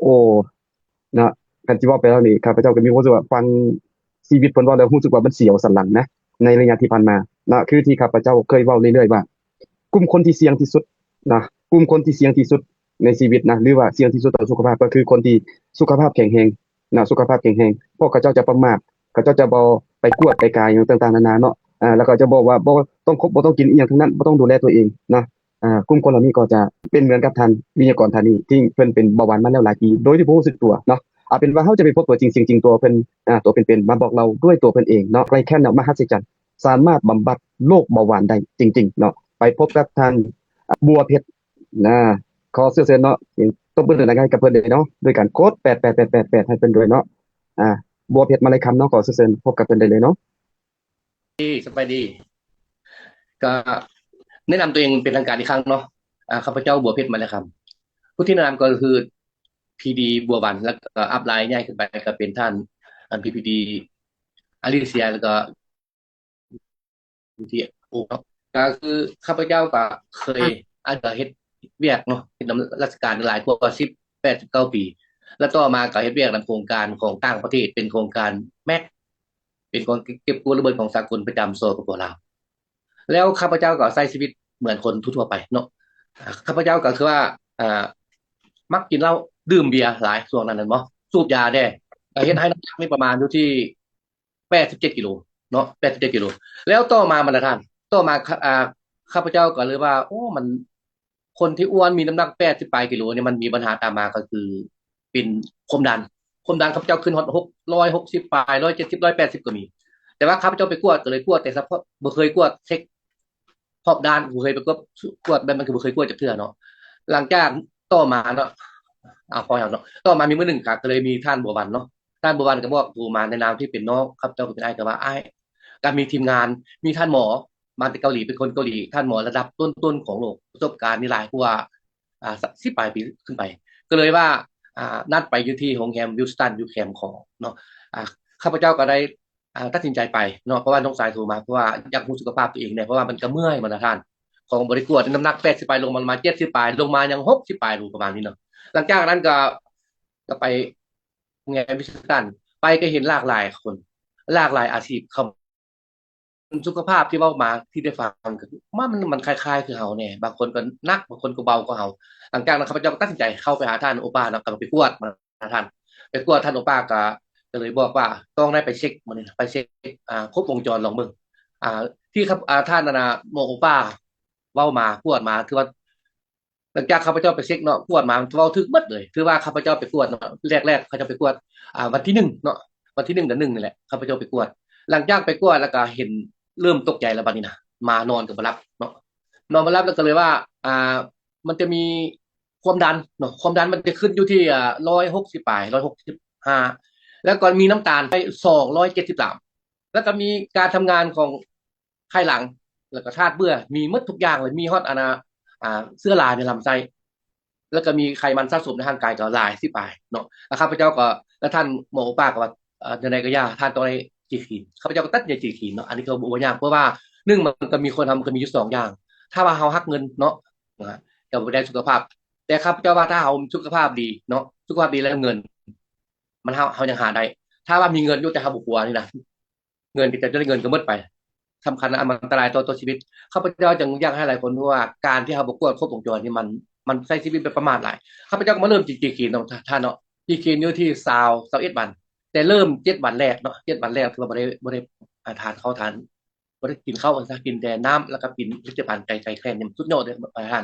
โอ้นะกันที่ว่าไปแล้วนี่ข้าพเจ้าก็มีความรู้สึกว่าฟังชีวิตเพิ่นเว้าแล้วรู้สึกว่ามันเสียวสันหลังนะในระยะที่ผ่านมานะคือที่ข้าพเจ้าเคยเว้าเรื่อยๆว่ากลุ่มคนที่เสี่ยงที่สุดนะกลุ่มคนที่เสี่ยงที่สุดในชีวิตนะหรือว่าเสี่ยงที่สุดต่อสุขภาพก็คือคนที่สุขภาพแข็งแรงนะสุขภาพแข็งแรงพวกเขาเจ้าจะประมาทเขาเจ้าจะบ่ไปกวดไปกายอย่างต่างๆนานาเนาะแล้วก็จะบอกว่าบ่ต้องคบบ่ต้องกินอีหยังทั้งนั้นบ่ต้องดูแลตัวเองนะกลุ่มคนเหล่านี้ก็จะเป็นเหมือนกับท่านวิทยากรท่านนี้ที่เพิ่นเป็นเบาหวานมาแล้วหลายปีโดยที่บ่รู้สึกตัวเนาะเอาเป็นว่าเราจะไปพบตัวจริงเสียงจริงตัวเพิ่นตัวเป็นๆมาบอกเราด้วยตัวเพิ่นเองเนาะไกลแค่นมหัศจรรย์สามารถบำบัดโรคเบาหวานได้จริงๆเนาะไปพบกับท่านบัวเพชรนะขอเสียเนาะตบมือหน่อยนะครับกับเพิ่นเลยเนาะด้วยการกด8 8 8 8 8ให้เพิ่นด้วยเนาะอ่าบัวเพชรมาเลยคำเนาะขอเสียพบกับเพิ่นได้เลยเนาะสบายดีก็แนะนำตัวเองเป็นทางการอีกครั้งเนาะข้าพเจ้าบัวเพชรมาแล้วครับผู้ที่แนะนำก็คือพีดีบัวบันแล้วก็อัพไลน์ง่ายขึ้นไปก็เป็นท่านพีดีอาริเซียแล้วก็ที่โอ้ครับก็คือข้าพเจ้าก็เคยอาจจะเฮ็ดเวียกเนาะเป็นราชการหลายกว่า18 19 ปีแล้วต่อมาก็เฮ็ดเวียกในโครงการของต่างประเทศเป็นโครงการแม็กเป็นกองเก็บกู้ระเบิดของสากลประจำโซนปลาว แล้วข้าพเจ้าก็ใช้ชีวิตเหมือนคนทั่วไปเนาะข้าพเจ้าก็คือว่าอ่ามักกินเหล้าดื่มเบียร์หลายช่วงนั้นน่ะเนาะสูบยาได้เฮ็ดให้น้ำหนักมีประมาณอยู่ที่87 กิโลเนาะ87 กิโลแล้วต่อมามันนะท่านต่อมาข้าพเจ้าก็เลยว่าโอ้มันคนที่อ้วนมีน้ำหนัก80 ปลายกิโลเนี่ยมันมีปัญหาตามมาก็คือเป็นความดันข้าพเจ้าขึ้นฮอด660 ปลาย170 180ก็มี แต่ว่าข้าพเจ้าไปกวดก็เลยกวดแต่เฉพาะบ่เคยกวดเช็คขอบด้านบ่เคยไปกวดแบบมันคือบ่เคยกวดจักเทื่อเนาะหลังจากต่อมาเนาะพอแล้วเนาะต่อมามีมื้อหนึ่งก็เลยมีท่านบัววันเนาะท่านบัววันก็บอกโทรมาในนามที่เป็นน้องข้าพเจ้าก็เป็นอ้ายก็ว่าอ้ายก็มีทีมงานมีท่านหมอมาจากเกาหลีเป็นคนเกาหลีท่านหมอระดับต้นๆของโลกประสบการณ์นี่หลายกว่า10 ปลายปีขึ้นไปก็เลยว่านัดไปอยู่ที่โรงแรมวิลสตันอยู่แคมป์ของเนาะข้าพเจ้าก็ได้ ตัดสินใจไปเนาะเพราะว่าน้องสายโทรมาเพราะว่าอยากรู้สุขภาพตัวเองเนี่ยเพราะว่ามันก็เมื่อยมานะท่านของบริกรน้ำหนัก80 ปลายลงมา70 ปลายลงมายัง60 ปลายรูประมาณนี้เนาะหลังจากนั้นก็ไปงานวิชาการไปก็เห็นหลากหลายคนหลากหลายอาชีพเขาสุขภาพที่เว้ามาที่ได้ฟังก็มันคล้ายๆคือเฮาเนี่ยบางคนก็หนักบางคนก็เบากว่าเฮาหลังจากนั้นข้าพเจ้าก็ตัดสินใจเข้าไปหาท่านโอปาเนาะก็ไปกวดมาท่านไปกวดท่านโอปาก็เลยบอกว่าต้องได้ไปเช็คมันนี่ไปเช็คครบวงจรลองเบิ่งที่ครับท่านนะโมโอป้าเว้ามาพูดมาคือว่าหลังจากข้าพเจ้าไปเช็คเนาะพูดมาเว้าถึกหมดเลยคือว่าข้าพเจ้าไปกวดเนาะแรกๆเขาจะไปกวดวันที่1เนาะวันที่1 เดือน 1นี่แหละข้าพเจ้าไปกวดหลังจากไปกวดแล้วก็เห็นเริ่มตกใจแล้วบัดนี้นะมานอนก็บ่หลับเนาะนอนบ่หลับแล้วก็เลยว่ามันจะมีความดันเนาะความดันมันจะขึ้นอยู่ที่160 ปลาย165แล้วก็มีน้ำตาลไป273แล้วก็มีการทำงานของไขหลังแล้วก็ธาตุเบื่อมีหมดทุกอย่างเลยมีฮอตเสื้อลายในลำไส้แล้วก็มีไขมันสะสมในร่างกายก็หลาย10 ปลายเนาะแล้วข้าพเจ้าก็แล้วท่านหมอป้าก็ว่าในก็ยาท่านต้องได้จีคีนข้าพเจ้าก็ตัดใจจีคีนเนาะอันนี้ก็บ่ยากเพราะว่า1มันก็มีคนทำก็มีอยู่2อย่างถ้าว่าเฮาหักเงินเนาะก็บ่ได้สุขภาพแต่ข้าพเจ้าว่าถ้าเฮาสุขภาพดีเนาะสุขภาพดีแล้วเงินมันเฮายังหาได้ถ้าว่ามีเงินอยู่แต่เฮาบ่กลัวนี่นะเงินก็จะได้เงินก็หมดไปสำคัญอันตรายต่อชีวิตข้าพเจ้าจึงอยากให้หลายคนรู้ว่าการที่เฮาบ่กลัวครบวงจรนี่มันใช้ชีวิตเป็นประมาทหลายข้าพเจ้าก็มาเริ่มจีคีนเนาะท่านเนาะจีคีนอยู่ที่21 วันแต่เริ่ม7 วันแรกเนาะ7 วันแรกคือว่าบ่ได้ทานข้าวทานบ่ได้กินข้าวซะกินแต่น้ำแล้วก็กินผลิตภัณฑ์ใจแค่นี้สุดยอดเลยทาน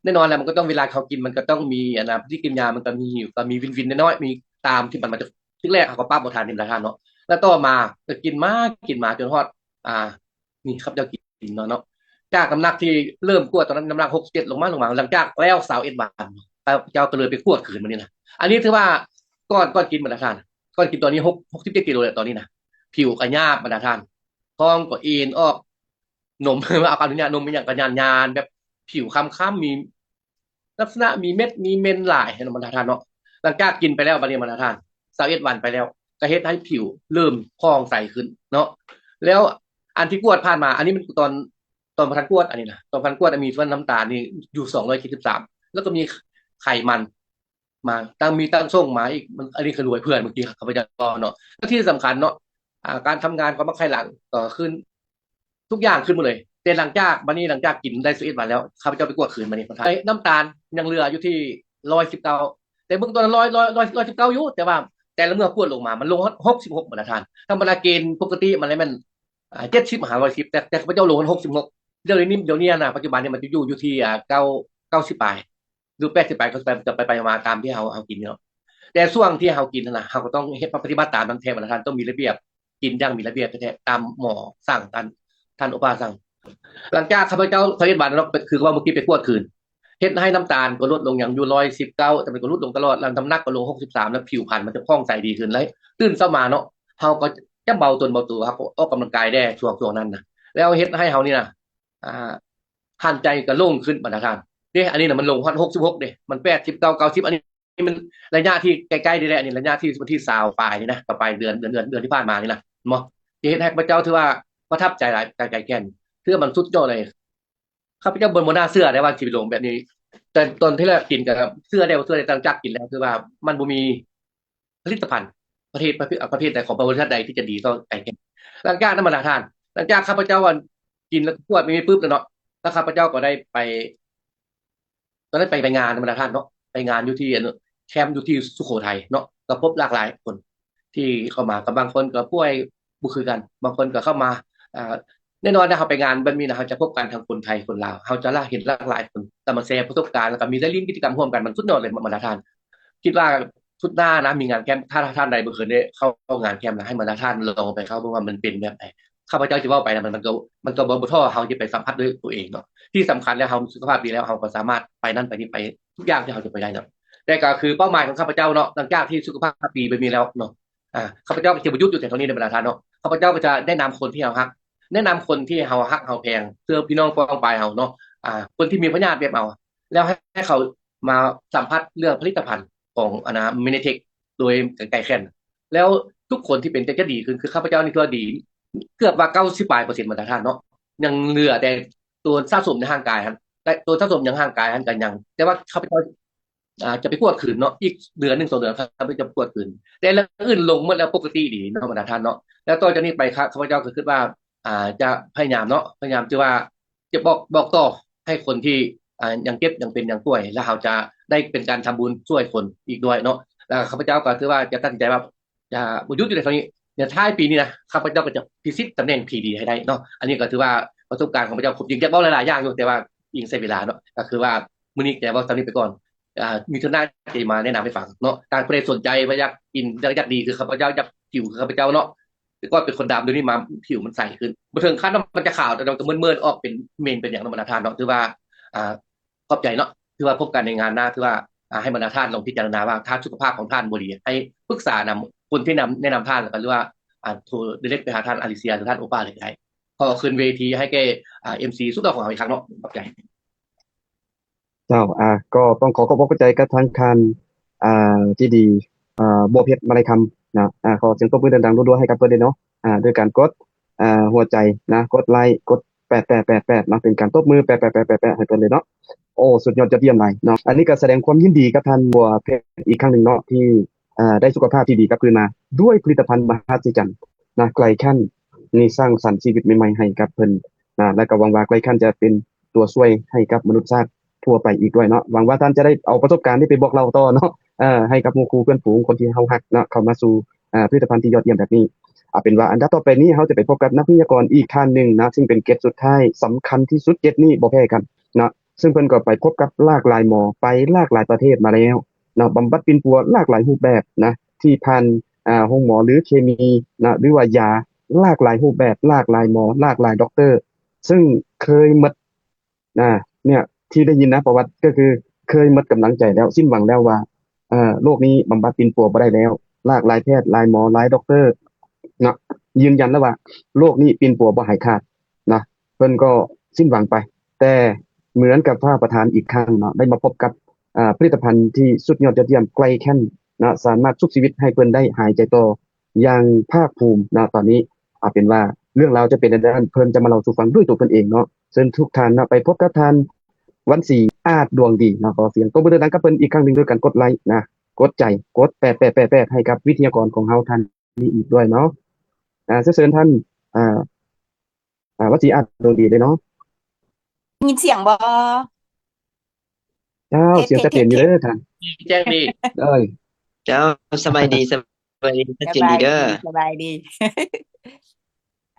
แน่นอนแหละมันก็ต้องเวลาเขากินมันก็ต้องมีที่กินยามันก็มีหิวก็มีวินน้อยมีตามที่มันมาจากที่แรกเขาก็ป้าบ่ทานนี่แหละทานเนาะแล้วต่อมาก็กินมาจนฮอดนี่ครับเจ้ากินเนาะจากน้ำหนักที่เริ่มกวดตอนนั้นน้ำหนัก67ลงมาหลังจากแล้ว21 วัน ข้าพเจ้าก็เลยไปกวดขืนมันนี่นะอันนี้ถือว่าก้อนกินมาตรฐานก้อนกินตัวนี้67 กิโลเลยตอนนี้นะผิวก็หยาบมาตรฐานท้องก็เอ็นออกนม เอาการนี้นมมันอย่างกระยานแบบผิวค้ำๆมีลักษณะมีเม็ดมีเมนหลายมาตรฐานเนาะหลังจากกินไปแล้วบัดนี้มาตรฐาน21 วันไปแล้วก็เฮ็ดให้ผิวเริ่มพองใสขึ้นเนาะแล้วอันที่กวดผ่านมาอันนี้มันตอนพันกวดอันนี้นะตอนพันกวดมีส่วนน้ำตาลนี่อยู่273แล้วก็มีไขมันมาตั้งส่งมาอีกมันอันนี้คือรวยเพื่อนเมื่อกี้ข้าพเจ้าเนาะแล้วที่สำคัญเนาะการทำงานความมักไขหลังก็ขึ้นทุกอย่างขึ้นหมดเลยแต่หลังจากกินได้11 วันแล้วข้าพเจ้าไปกวดคืนมานี่น้ำตาลยังเหลืออยู่ที่119แต่เบื้องต้น119อยู่แต่ว่าแต่ละเมื่อกวดลงมามันลง66มาตรฐานธรรมดาเกณฑ์ปกติมันอะไรมัน70หา110แต่ข้าพเจ้าลงมัน66เดี๋ยวนี้นะปัจจุบันเนี่ยมันจะอยู่ที่90ปลายหรือ80ปลายก็จะไปมาตามที่เรากินเนาะแต่ช่วงที่เรากินนะเราก็ต้องเฮ็ดปฏิบัติตามทั้งแท้มาตรฐานต้องมีระเบียบกินอย่างมีระเบียบแท้ตามหมอสั่งท่านอุปาสั่งหลังจากข้าพเจ้าพยาบาลเนาะคือว่าเมื่อกี้ไปกวดคืนเฮ็ดให้น้ำตาลก็ลดลงอย่างอยู่119แต่มันก็ลดลงตลอดแล้วน้ำหนักก็ลง63แล้วผิวพรรณมันจะพองใสดีขึ้นแล้วตื่นเช้ามาเนาะเราก็จะเบาตนเบาตัวครับออกกำลังกายได้ช่วงนั้นนะแล้วเฮ็ดให้เรานี่นะหันใจก็โล่งขึ้นมาตรฐานอันนี้นะมันลง66มัน89 90อันนี้มันระยะที่ใกล้ๆนี่แหละนี่ระยะที่วันที่20ปลายนี่นะกับปลายเดือนที่ผ่านมานี่นะเนาะเฮ็ดให้พระเจ้าถือว่าประทับใจหลายใจแก่นเพื่อมันสุดยอดเลยข้าพเจ้าบนหน้าเสื้อได้ว่าชีวิตลงแบบนี้แต่ตอนที่เรากินกับเสื้อได้ต่างจากกินแล้วคือว่ามันบ่มีผลิตภัณฑ์ประเภทใดของบริษัทใดที่จะดีต่อใจแก่นหลังจากนั้นมาทานหลังจากข้าพเจ้าวันกินแล้วปวดไม่มีปุ๊บแล้วเนาะแล้วข้าพเจ้าก็ได้ไปตอนนั้นไปงานธรรมดาท่านเนาะไปงานอยู่ที่แคมป์อยู่ที่สุโขทัยเนาะก็พบหลากหลายคนที่เข้ามากับบางคนก็ป่วยบุคือกันบางคนก็เข้ามาแน่นอนนะเราไปงานแบบนี้นะเราจะพบกันทั้งคนไทยคนลาวเราจะเห็นหลากหลายคนแต่มาแชร์ประสบการณ์แล้วก็มีได้ลิ้นกิจกรรมร่วมกันมันสุดยอดเลยมาตรฐานคิดว่าชุดหน้านะมีงานแคมป์ถ้าท่านใดเมื่อคืนได้เข้างานแคมป์นะให้มาตรฐานลองไปเข้าเพราะว่ามันเป็นแบบไหนข้าพเจ้าจะว่าไปนะมันก็บ่ท้อเราจะไปสัมผัสด้วยตัวเองเนาะที่สำคัญแล้วเราสุขภาพดีแล้วเราก็สามารถไปนั่นไปนี่ไปทุกอย่างที่เราจะไปได้เนาะแต่ก็คือเป้าหมายของข้าพเจ้าเนาะหลังจากที่สุขภาพดีไปมีแล้วเนาะข้าพเจ้าจะประยุกต์อยู่แต่ตรงนี้ในบรรดาทานเนาะข้าพเจ้าก็จะแนะนำคนที่เราฮักแนะนำคนที่เราฮักเราแพงเพื่อพี่น้องปองปลายเราเนาะคนที่มีพญาติแบบเราแล้วให้เขามาสัมผัสเรื่องผลิตภัณฑ์ของมินิเทคโดยไก่แค่นแล้วทุกคนที่เป็นจะดีคือข้าพเจ้านี่ก็ดีเกือบว่า90%มาตรฐานเนาะยังเหลือแต่ตัวสะสมในร่างกายครับแต่ตัวสะสมยังร่างกายกันยังแต่ว่าข้าพเจ้าจะไปกวดขืนเนาะอีกเดือน1-2 เดือนข้าพเจ้าจะกวดขืนแต่เรื่องอื่นลงหมดแล้วปกติดีเนาะมาตรฐานเนาะแล้วต่อจากนี้ไปครับข้าพเจ้าก็คิดว่าจะพยายามเนาะพยายามที่ว่าจะบอกต่อให้คนที่ยังเก็บยังเป็นยังป่วยแล้วเราจะได้เป็นการทำบุญช่วยคนอีกด้วยเนาะแล้วข้าพเจ้าก็คือว่าจะตัดสินใจว่าจะบุญยุทธ์อยู่ในตรงนี้เนี่ยท้ายปีนี้นะข้าพเจ้าก็จะพิชิตตำแหน่ง PD ให้ได้เนาะอันนี้ก็ถือว่าประสบการณ์ของข้าพเจ้าผมยิงจะบอกหลายๆอย่างอยู่แต่ว่ายิงใช้เวลาเนาะก็คือว่ามื้อนี้จะบอกตอนนี้ไปก่อนมีทุนหน้าจะมาแนะนำให้ฟังเนาะการผู้ใดสนใจว่าอยากกินอยากดีคือข้าพเจ้าอยากผิวคือข้าพเจ้าเนาะก็เป็นคนดำดูนี่มาผิวมันใสขึ้นบ่ถึงขั้นมันจะขาวแต่เราจะเมื่นๆออกเป็นเมนเป็นอย่างธรรมดาทานเนาะถือว่าขอบใจเนาะถือว่าพบกันในงานหน้าถือว่าให้บรรดาท่านลองพิจารณาว่าถ้าสุขภาพของท่านบ่ดีให้ปรึกษานำคนที่แนะนำท่านหรือว่าโทรเดเรกไปหาท่านอลิเซียหรือท่านโอป้าเลยได้พอขึ้นเวทีให้แกMC สุดยอดของเราอีกครั้งเนาะขอบใจเจ้าก็ต้องขอขอบพระใจกับทางการที่ดีบัวเพชรมาลัยคำนะขอเสียงตบมือดังๆรัวๆให้กับเพิ่นด้วยเนาะด้วยการกดหัวใจนะกดไลค์กด8888นะเป็นการตบมือ8888ให้เพิ่นเลยเนาะโอ้สุดยอดยอดเยี่ยมเลยเนาะอันนี้ก็แสดงความยินดีกับท่านบัวเพชรอีกครั้งหนึ่งเนาะที่ได้สุขภาพที่ดีกลับคืนมาด้วยผลิตภัณฑ์มหัศจรรย์นะไกลขั้นนี่สร้างสรรค์ชีวิตใหม่ๆให้กับเพิ่นนะและก็หวังว่าไกลขั้นจะเป็นตัวช่วยให้กับมนุษยชาติทั่วไปอีกด้วยเนาะหวังว่าท่านจะได้เอาประสบการณ์นี้ไปบอกเราต่อเนาะให้กับหมู่คู่เพื่อนฝูงคนที่เฮาฮักเนาะเข้ามาสู่ผลิตภัณฑ์ที่ยอดเยี่ยมแบบนี้เป็นว่าอันดับต่อไปนี้เราจะไปพบกับนักวิทยากรอีกท่านหนึ่งนะซึ่งเป็นเกสต์สุดท้ายสำคัญที่สุดเกสต์นี้บ่แพ้กันนะซึ่งเพิ่นก็ไปพบกับหลากหลายหมอไปหลากหลายประเทศมาแล้วนะบำบัดปิ่นปัวหลากหลายรูปแบบนะที่ผ่านห้องหมอหรือเคมีนะหรือว่ายาหลากหลายรูปแบบหลากหลายหมอหลากหลายด็อกเตอร์ซึ่งเคยหมดเนี่ยที่ได้ยินนะประวัติก็คือ เคยหมดกำลังใจแล้วสิ้นหวังแล้วว่าโรคนี้บำบัดปิ่นปัวบ่ได้แล้วหลายแพทย์หลายหมอหลายด็อกเตอร์เนาะยืนยันแล้วว่าโรคนี้ปิ่นปัวบ่หายขาดนะเพิ่นก็สิ้นหวังไปแต่เหมือนกับพระประธานอีกครั้งเนาะได้มาพบกับผลิตภัณฑ์ที่สุดยอดยอดเยี่ยมไกลแค้นนะสามารถชุบชีวิตให้เพิ่นได้หายใจต่ออย่างภาคภูมินะตอนนี้เอาเป็นว่าเรื่องราวจะเป็นในด้านเพิ่นจะมาเล่าสู่ฟังด้วยตัวเพิ่นเองเนาะเชิญทุกท่านนะไปพบกับท่านวันศรีอาจดวงดีนะขอเสียงตบมือดังๆกับเพิ่นอีกครั้งหนึ่งด้วยการกดไลค์นะกดใจกด888ให้กับวิทยากรของเฮาท่านนี้อีกด้วยเนาะเชิญท่านอ่าวันศรีอาจดวงดีเลยเนาะยินเสียงบ่เจ้าเสียงชัดเจนอยู่เด้อท่าน แจ้งดี เอ้ย เจ้าสบายดีชัด ส เจน บา ดี ย เด้ ดี อ สบายดี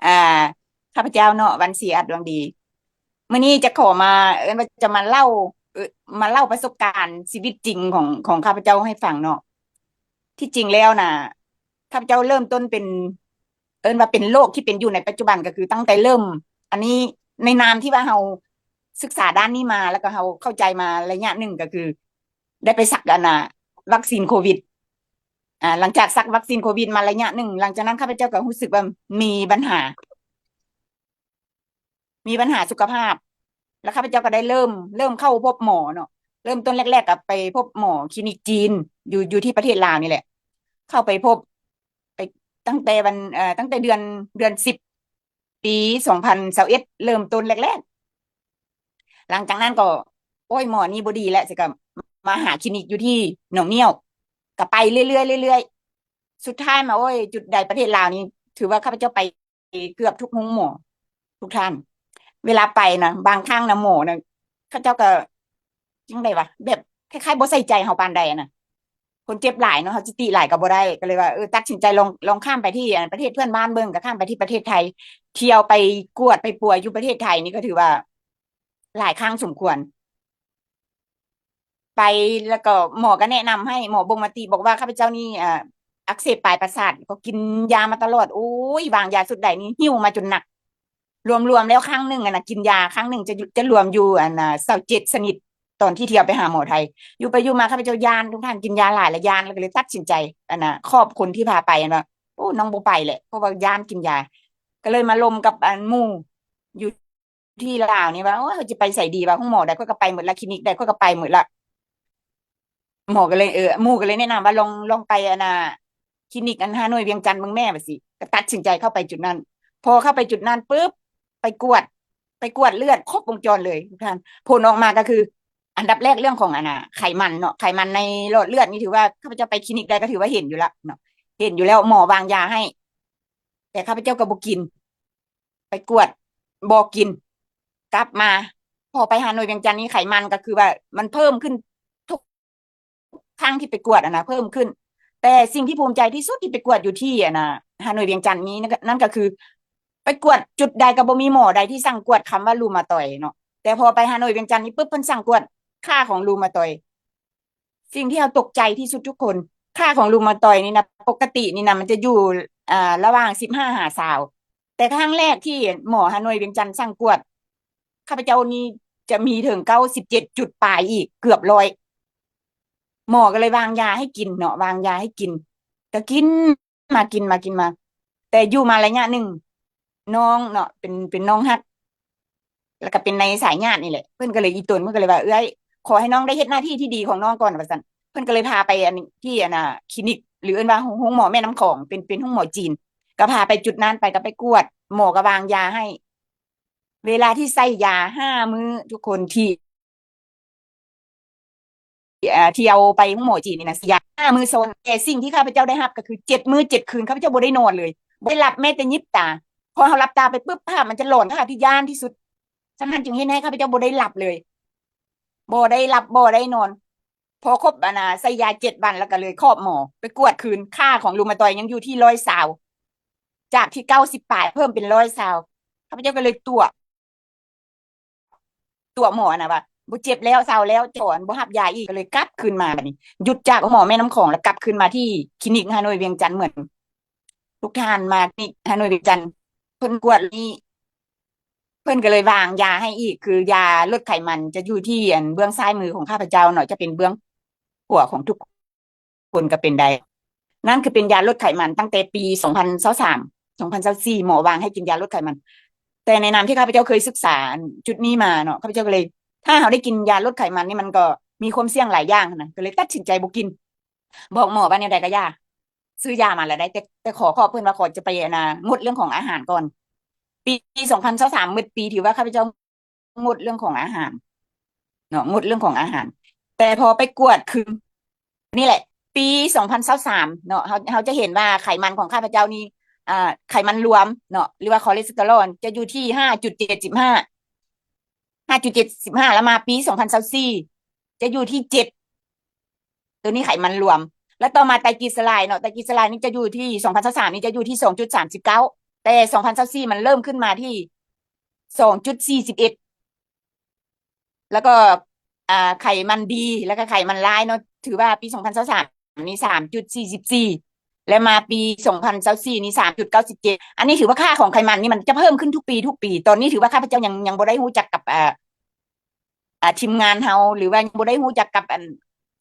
อ่าข้าพเจ้าเนาะวันศรีอัดดวงดีมื้อนี้จะขอมาว่าจะมาเล่ามาเล่าประสบการณ์ชีวิตจริงของข้าพเจ้าให้ฟังเนาะที่จริงแล้วน่ะข้าพเจ้าเริ่มต้นเป็นว่าเป็นโรคที่เป็นอยู่ในปัจจุบันก็คือตั้งแต่เริ่ม อันนี้ในนามที่ว่าเราศึกษาด้านนี้มาแล้วก็เราเข้าใจมาระยะหนึ่งก็คือ ได้ไปสักวัคซีนโควิดหลังจากสักวัคซีนโควิดมาระยะหนึ่งหลังจากนั้นข้าพเจ้าก็รู้สึกว่ามีปัญหาสุขภาพ แล้วข้าพเจ้าก็ได้เริ่มเข้าพบหมอเนาะเริ่มต้นแรกๆกับไปพบหมอคลินิกจีนอยู่ที่ประเทศลาวนี่แหละ เข้าไปพบไปตั้งแต่ตั้งแต่เดือน10ปี2021เริ่มต้นแรกๆหลังจากนั้นก็โอ้ยหมอนี่บ่ดีแล้วสิก็มาหาคลินิกอยู่ที่หนองเนียวก็ไปเรื่อยๆเรื่อยๆสุดท้ายมาโอ้ยจุดใดประเทศลาวนี่ถือว่าข้าพเจ้าไปเกือบทุกห้องหมอทุกท่าน เวลาไปนะบางครั้งนะหมอนะเข้าเจ้าก็จังไดวะแบบคล้ายๆบ่ใส่ใจเฮาปานใดนะคนเจ็บหลายเนาะเฮาจิติหลายก็บ่ได้ก็เลยว่าตัดสินใจลองข้ามไปที่ประเทศเพื่อนบ้านเบิ่งก็ข้ามไปที่ประเทศไทย เที่ยวไปกวดไปป่วยอยู่ประเทศไทยนี่ก็ถือว่าหลายครั้งสมควร ไปแล้วก็หมอก็แนะนำให้หมอบ่งมติบอกว่าข้าพเจ้านี่อักเสบปลายประสาทก็กินยามาตลอดโอ้ยวางยาสุดใดนี่หิ้วมาจนหนัก รวมแล้วครั้งหนึ่งกินยาครั้งหนึ่งจะรวมอยู่27 ชนิดตอนที่เที่ยวไปหาหมอไทย อยู่ไปอยู่มาข้าพเจ้ายานทุกท่านกินยาหลายละยานแล้วก็เลยตัดสินใจครอบคนที่พาไปว่าโอ้น้องบ่ไปแหละเพราะว่ายานกินยา ก็เลยมาลมกับหมู่อยู่ที่ลาวนี่ว่าโอ้ยจะไปใส่ดีว่าห้องหมอใดก็ไปหมดละคลินิกใดก็ไปหมดละหมอก็เลยหมู่ก็เลยแนะนำว่าลองไปคลินิกฮานอยเวียงจันทน์เมืองแม่ไปสิก็ตัดสินใจเข้าไปจุดนั้น พอเข้าไปจุดนั้นปุ๊บไปกวดเลือดครบวงจรเลยทุกท่านผลออกมาก็คือ อันดับแรกเรื่องของไขมันเนาะไขมันในหลอดเลือดนี่ถือว่าข้าพเจ้าไปคลินิกใดก็ถือว่าเห็นอยู่แล้วเนาะเห็นอยู่แล้วหมอวางยาให้ แต่ข้าพเจ้าก็บ่กิน ไปกวดบ่กิน กลับมา พอไปฮานอยเวียงจันทน์นี่ไขมันก็คือว่ามันเพิ่มขึ้นทุกครั้งที่ไปกวดเพิ่มขึ้น แต่สิ่งที่ภูมิใจที่สุดที่ไปกวดอยู่ที่ฮานอยเวียงจันทน์นี้นั่นก็คือ ไปกวดจุดใดก็บ่มีหมอใดที่สั่งกวดคำว่ารูมาตอยด์เนาะแต่พอไปฮานอยเวียงจันทน์นี่ปุ๊บเพิ่นสั่งกวดค่าของรูมาตอยด์สิ่งที่เราตกใจที่สุดทุกคน ค่าของรูมาตอยด์นี่นะปกตินี่นะมันจะอยู่ระหว่าง15-20แต่ครั้งแรกที่หมอฮานอยเวียงจันทน์สั่งกวดข้าพเจ้านี่จะมีถึง97จุดปลายอีกเกือบ100หมอก็เลยวางยาให้กินเนาะวางยาให้กินก็กินมาแต่อยู่มาระยะหนึ่งน้องเนาะเป็นน้องฮักแล้วก็เป็นในสายญาตินี่แหละเพื่อนก็เลยอีตนเพื่อนก็เลยว่าขอให้น้องได้เฮ็ดหน้าที่ที่ดีของน้องก่อนว่าซั่นเพื่อนก็เลยพาไปที่คลินิกหรือว่าห้องหมอแม่น้ำของเป็นห้องหมอจีนก็พาไปจุดนั้นไปก็ไปกวดหมอก็วางยาให้ เวลาที่ใส่ยา5 มื้อทุกคนที่เอาไปห้องหมอจีนนี่นะยา5 มื้อโซนแต่สิ่งที่ข้าพเจ้าได้รับก็คือ7 มื้อ 7 คืนข้าพเจ้าบ่ได้นอนเลยบ่ได้หลับแม้แต่ยิบตาพอเราหลับตาไปปุ๊บภาพมันจะหลอนภาพที่ย่านที่สุดฉะนั้นจึงเฮ็ดให้ข้าพเจ้าบ่ได้หลับเลยบ่ได้หลับบ่ได้นอน พอครบใส่ยา7 วันแล้วก็เลยครอบหมอไปกวดคืนค่าของรูมาตอยด์ยังอยู่ที่120จากที่90ปลายเพิ่มเป็น120ข้าพเจ้าก็เลยตัวหมอว่าบ่เจ็บแล้วเศร้าแล้วจอนบ่รับยาอีกก็เลยกลับคืนมาบัดนี้หยุดจากหมอแม่น้ำของแล้วกลับคืนมาที่คลินิกฮานอยเวียงจันทน์เหมือนทุกท่านมาคลินิกฮานอยเวียงจันทน์เพิ่นกวดนี่ พิ่นก็เลยวางยาให้อีก คือยาลดไขมันจะอยู่ที่อันเบื้องซ้ายมือของข้าพเจ้าเนาะจะเป็นเบื้องขวาของทุกคนก็เป็นได้นั่นคือเป็นยาลดไขมันตั้งแต่ปี2023 2024หมอวางให้กินยาลดไขมัน แต่ในนามที่ข้าพเจ้าเคยศึกษาจุดนี้มาเนาะข้าพเจ้าก็เลย ถ้าเราได้กินยาลดไขมันนี่มันก็มีความเสี่ยงหลายอย่างนะก็เลยตัดสินใจบ่กิน บอกหมอว่าเนี่ยใดก็ยาซื้อยามาแล้วได้แต่ขอเพิ่นว่าขอจะไปงดเรื่องของอาหารก่อน ปี2023มื้อปีถือว่าข้าพเจ้างดเรื่องของอาหารเนาะงดเรื่องของอาหาร แต่พอไปกวดคือนี่แหละ ปี2023เนาะเขาจะเห็นว่าไขมันของข้าพเจ้านี่ไขมันรวมเนาะหรือว่าคอเลสเตอรอลจะอยู่ที่5.75แล้วมาปี2024จะอยู่ที่7ตัวนี้ไขมันรวม แล้วต่อมาไตรกลีเซอไรด์เนาะไตรกลีเซอไรด์นี่จะอยู่ที่2023นี่จะอยู่ที่2.39แต่2024มันเริ่มขึ้นมาที่2.41แล้วก็ไขมันดีแล้วก็ไขมันร้ายเนาะถือว่าปี2023นี่3.44และมาปี2024นี่3.97อันนี้ถือว่าค่าของไขมันนี่มันจะเพิ่มขึ้นทุกปีตอนนี้ถือว่าข้าพเจ้ายังบ่ได้รู้จักกับทีมงานเฮาหรือว่ายังบ่ได้รู้จักกับ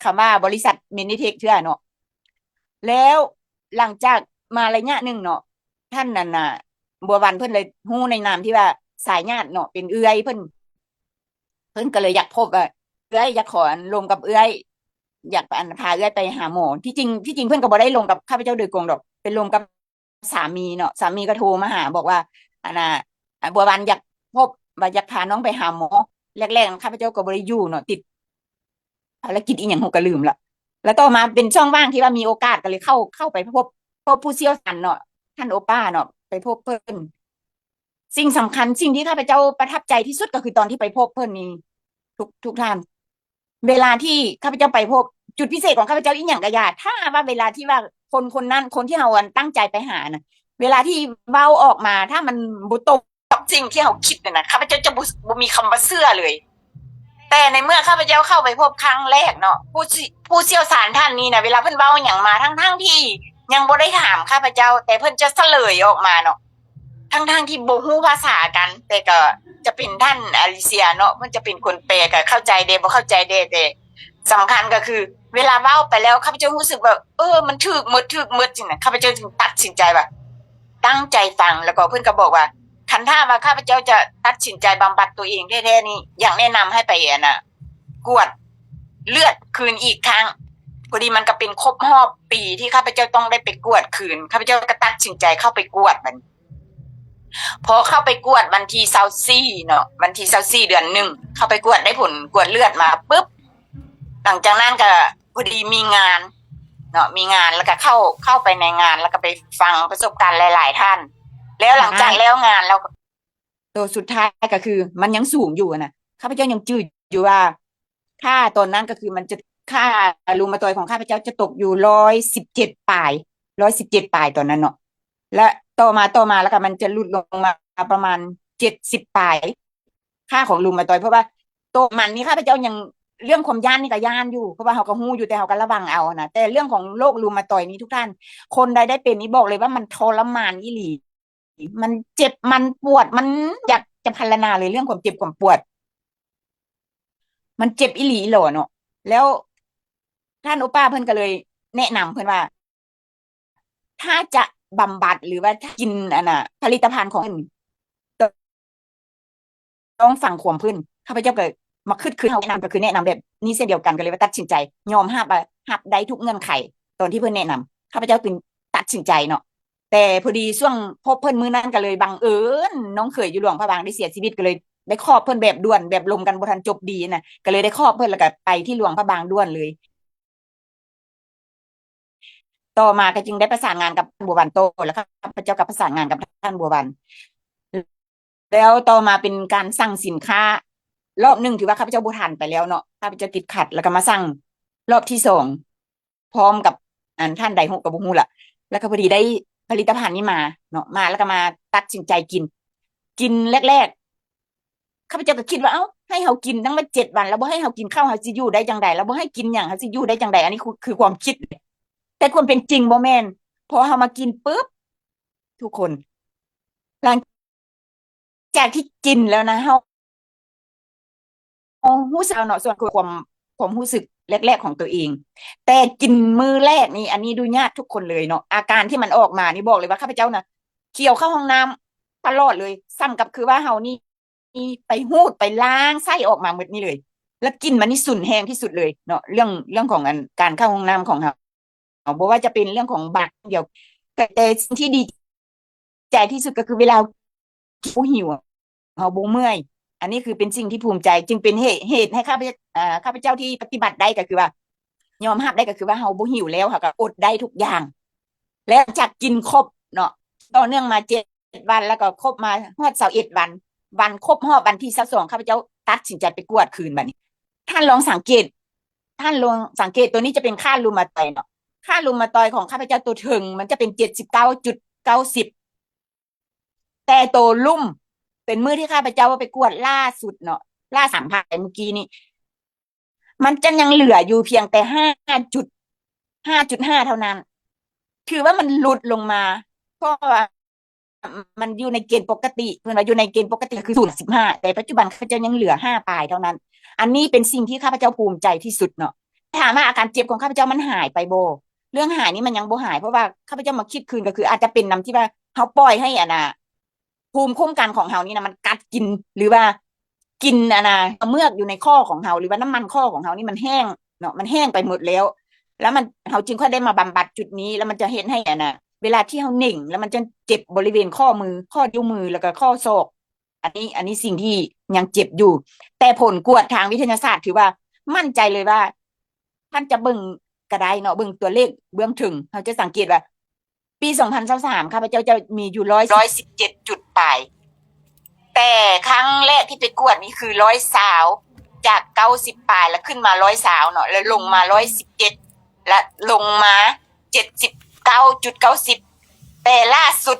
คำว่าบริษัทเมนิเทคเชื่อเนาะแล้วหลังจากมาระยะหนึ่งเนาะท่านนั่นน่ะบัววันเพิ่นเลยฮู้ในนามที่ว่าสายญาติเนาะเป็นเอื้อยเพิ่นก็เลยอยากพบเอื้อยอยากขอลงกับเอื้อยอยากพาเอื้อยไปหาหมอที่จริงเพิ่นก็บ่ได้ลงกับข้าพเจ้าโดยตรงดอกเป็นลงกับสามีเนาะสามีก็โทรมาหาบอกว่าบัววันอยากพบว่าอยากพาน้องไปหาหมอแรกๆข้าพเจ้าก็บ่ได้อยู่เนาะติดภารกิจอีหยังผมก็ลืมละแล้วต่อมาเป็นช่องว่างที่ว่ามีโอกาสก็เลยเข้าไปพบผู้เชี่ยวชาญเนาะท่านโอป้าเนาะไปพบเพิ่นสิ่งสำคัญสิ่งที่ข้าพเจ้าประทับใจที่สุดก็คือตอนที่ไปพบเพิ่นนี่ทุกท่านเวลาที่ข้าพเจ้าไปพบจุดพิเศษของข้าพเจ้าอีหยังก็ยาถ้าว่าเวลาที่ว่าคนนั้นคนที่เราตั้งใจไปหานะเวลาที่เว้าออกมาถ้ามันบ่ตรงกับสิ่งที่เราคิดนะข้าพเจ้าจะบ่มีคำว่าเชื่อเลย แต่ในเมื่อข้าพเจ้าเข้าไปพบครั้งแรกเนาะผู้เชี่ยวชาญท่านนี้นะเวลาเพิ่นเว้าหยังมาทั้งที่ยังบ่ได้ถามข้าพเจ้า แต่เพิ่นจะเฉลยออกมาเนาะทั้งที่บ่ฮู้ภาษากัน แต่ก็จะเป็นท่านอลิเซียเนาะมันจะเป็นคนแปลก็เข้าใจเด้บ่เข้าใจเด้แต่สำคัญก็คือ เวลาเว้าไปแล้วข้าพเจ้ารู้สึกว่ามันถูกหมดจริงนะข้าพเจ้าจึงตัดสินใจว่าตั้งใจฟังแล้วก็เพิ่นก็บอกว่าคันถ้าว่าข้าพเจ้าจะตัดสินใจบำบัดตัวเองแท้ๆนี่อยากแนะนำให้ไปกวดเลือดคืนอีกครั้งพอดีมันก็เป็นครบรอบปีที่ข้าพเจ้าต้องได้ไปกวดคืนข้าพเจ้าก็ตัดสินใจเข้าไปกวดมันพอเข้าไปกวดวันที่24เนาะวันที่24เดือน1เข้าไปกวดได้ผลกวดเลือดมาปุ๊บหลังจากนั้นก็พอดีมีงานเนาะมีงานแล้วก็เข้าไปในงานแล้วก็ไปฟังประสบการณ์หลายๆท่านแล้วหลังจากแล้วงานแล้วตัวสุดท้ายก็คือมันยังสูงอยู่นะข้าพเจ้ายังจืดอยู่ว่าค่าตอนนั้นก็คือมันจะค่ารูมาตอยของข้าพเจ้าจะตกอยู่117ปลายตอนนั้นเนาะและต่อมาแล้วก็มันจะลดลงมาประมาณ70ปลายค่าของรูมาตอยเพราะว่าตัวมันนี่ข้าพเจ้ายังเรื่องความย่านนี่ก็ย่านอยู่เพราะว่าเขาก็ฮู้อยู่แต่เขาก็ระวังเอานะแต่เรื่องของโรครูมาตอยนี้ทุกท่านคนใดได้เป็นนี่บอกเลยว่ามันทรมานอีหลีมันเจ็บมันปวดมันอยากจะพรรณนาเลยเรื่องความเจ็บความปวดมันเจ็บอีหลีหล่อเนาะแล้วท่านโอป้าเพิ่นก็เลยแนะนำเพิ่นว่า ถ้าจะบำบัดหรือว่ากินผลิตภัณฑ์ของเพิ่นต้องฟังความเพิ่นข้าพเจ้าก็มาคือเขาแนะนำก็คือแนะนำแบบนี้เช่นเดียวกันก็เลยว่าตัดสินใจยอมรับได้ทุกเงื่อนไขตอนที่เพิ่นแนะนำข้าพเจ้าจึงตัดสินใจเนาะแต่พอดีช่วงพบเพิ่นมื้อนั้นก็เลยบังเอิญน้องเขยอยู่หลวงพระบางได้เสียชีวิตก็เลยได้ครอบเพิ่นแบบด่วนแบบลมกันบ่ทันจบดีน่ะก็เลยได้ครอบเพิ่นแล้วก็ไปที่หลวงพระบางด่วนเลยต่อมาก็จึงได้ประสานงานกับบัวบานโตแล้วข้าพเจ้ากับประสานงานกับท่านบัวบานแล้วต่อมาเป็นการสั่งสินค้ารอบหนึ่งถือว่าข้าพเจ้าบ่ทันไปแล้วเนาะข้าพเจ้าติดขัดแล้วก็มาสั่งรอบที่2พร้อมกับท่านใดฮู้ก็บ่ฮู้ล่ะแล้วก็พอดีได้ผลิตภัณฑ์นี้มาเนาะมาแล้วก็มาตัดสินใจกินแรกๆข้าพเจ้าก็คิดว่าให้เฮากินทั้งมา7วันแล้วบ่ให้เฮากินข้าวเฮาสิอยู่ได้จังไดแล้วบ่ให้กินหยังเฮาสิอยู่ได้จังไดอันนี้คือความคิดแต่ความเป็นจริงบ่แม่นพอเฮามากินปุ๊บทุกคนหลัง จากที่กินแล้วนะเฮารู้สึกเนาะส่วนความรู้สึกแรกๆของตัวเอง แต่กินมื้อแรกนี่อันนี้ดูยากทุกคนเลยเนาะอาการที่มันออกมานี่บอกเลยว่าข้าพเจ้านะเกี่ยวเข้าห้องน้ำตลอดเลยซ้ำกับคือว่าเฮานี่ไปหูดไปล้างไส้ออกมาหมดนี่เลย แล้วกลินมันนี่สุนแรงที่สุดเลยเนาะเรื่องของการเข้าห้องน้ำของเฮาบอกว่าจะเป็นเรื่องของบักเดียวแต่สิ่งที่ดีใจที่สุดก็คือเวลาผู้หิวเฮาบ่เมื่อย อันนี้คือเป็นสิ่งที่ภูมิใจจึงเป็นเหตุให้ข้าพเจ้าที่ปฏิบัติได้ก็คือว่ายอมรับได้ก็คือว่าเฮาบ่หิวแล้วค่ะก็อดได้ทุกอย่าง และจากกินครบเนาะต่อเนื่องมา7 วันแล้วก็ครบมาฮอด21 วันวันครบรอบวันที่22ข้าพเจ้าตัดสินใจไปกวดคืนบัดนี้ท่านลองสังเกตตัวนี้จะเป็นค่ารูมาตอยด์เนาะค่ารูมาตอยด์ของข้าพเจ้าตัวถึงมันจะเป็น79.90แต่ตัวลุ่มเป็นมื้อที่ข้าพเจ้าว่าไปกวดล่าสุดเนาะล่า3,000เมื่อกี้นี้มันจะยังเหลืออยู่เพียงแต่5.5เท่านั้น ถือว่ามันหลุดลงมาเพราะว่ามันอยู่ในเกณฑ์ปกติเพื่อนว่าอยู่ในเกณฑ์ปกติคือ0.15แต่ปัจจุบันข้าพเจ้ายังเหลือ5 ปลายเท่านั้น อันนี้เป็นสิ่งที่ข้าพเจ้าภูมิใจที่สุดเนาะถามว่าอาการเจ็บของข้าพเจ้ามันหายไปโบเรื่องหายนี่มันยังบ่หายเพราะว่าข้าพเจ้ามาคิดคืนก็คือ อาจจะเป็นน้ำที่ว่าเขาปล่อยให้ภูมิคุ้มกันของเฮานี่นะมันกัดกินหรือว่ากินเมือกอยู่ในข้อของเฮาหรือว่าน้ำมันข้อของเฮานี่มันแห้งเนาะมันแห้งไปหมดแล้ว แล้วมันเขาจึงค่อยได้มาบำบัดจุดนี้แล้วมันจะเห็นให้เวลาที่เขาหนิ่งแล้วมันจะเจ็บบริเวณข้อมือข้อนิ้วมือแล้วก็ข้อศอกอันนี้สิ่งที่ยังเจ็บอยู่ แต่ผลกวดทางวิทยาศาสตร์ถือว่ามั่นใจเลยว่า ท่านจะเบิ่งกระไดเนาะเบิ่งตัวเลขเบื้องถึงเขาจะสังเกตว่า ปี2023ข้าพเจ้าจะมีอยู่117จุดปลายแต่ครั้งแรกที่ไปกวดนี่คือ100จาก90ปลายแล้วขึ้นมา100เนาะแล้วลงมา117และลงมา79.90แต่ล่าสุด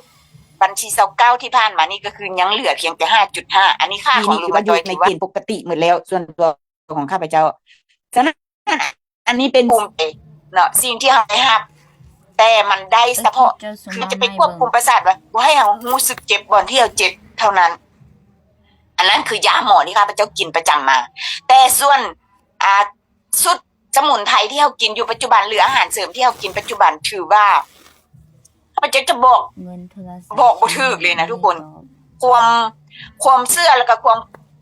บัญชี29ที่ผ่านมานี่ก็คือยังเหลือเพียงแต่5.5อันนี้ค่าของรูมาตอยด์ในเกณฑ์ปกติหมดแล้วส่วนตัวของข้าพเจ้าฉะนั้นอันนี้เป็นภูมิใจเนาะสิ่งที่เราได้รับแต่มันได้เฉพาะคือจะไปควบคุมประสาทว่าบ่ให้เรารู้สึกเจ็บบ่อนที่เราเจ็บเท่านั้น อันนั้นคือยาหมอที่ข้าพเจ้ากินประจำมาแต่ส่วนสุดสมุนไพรที่เรากินอยู่ปัจจุบันหรืออาหารเสริมที่เรากินปัจจุบันถือว่าข้าพเจ้าจะบอกบ่ถูกเลยนะทุกคนความเชื่อแล้วก็ความ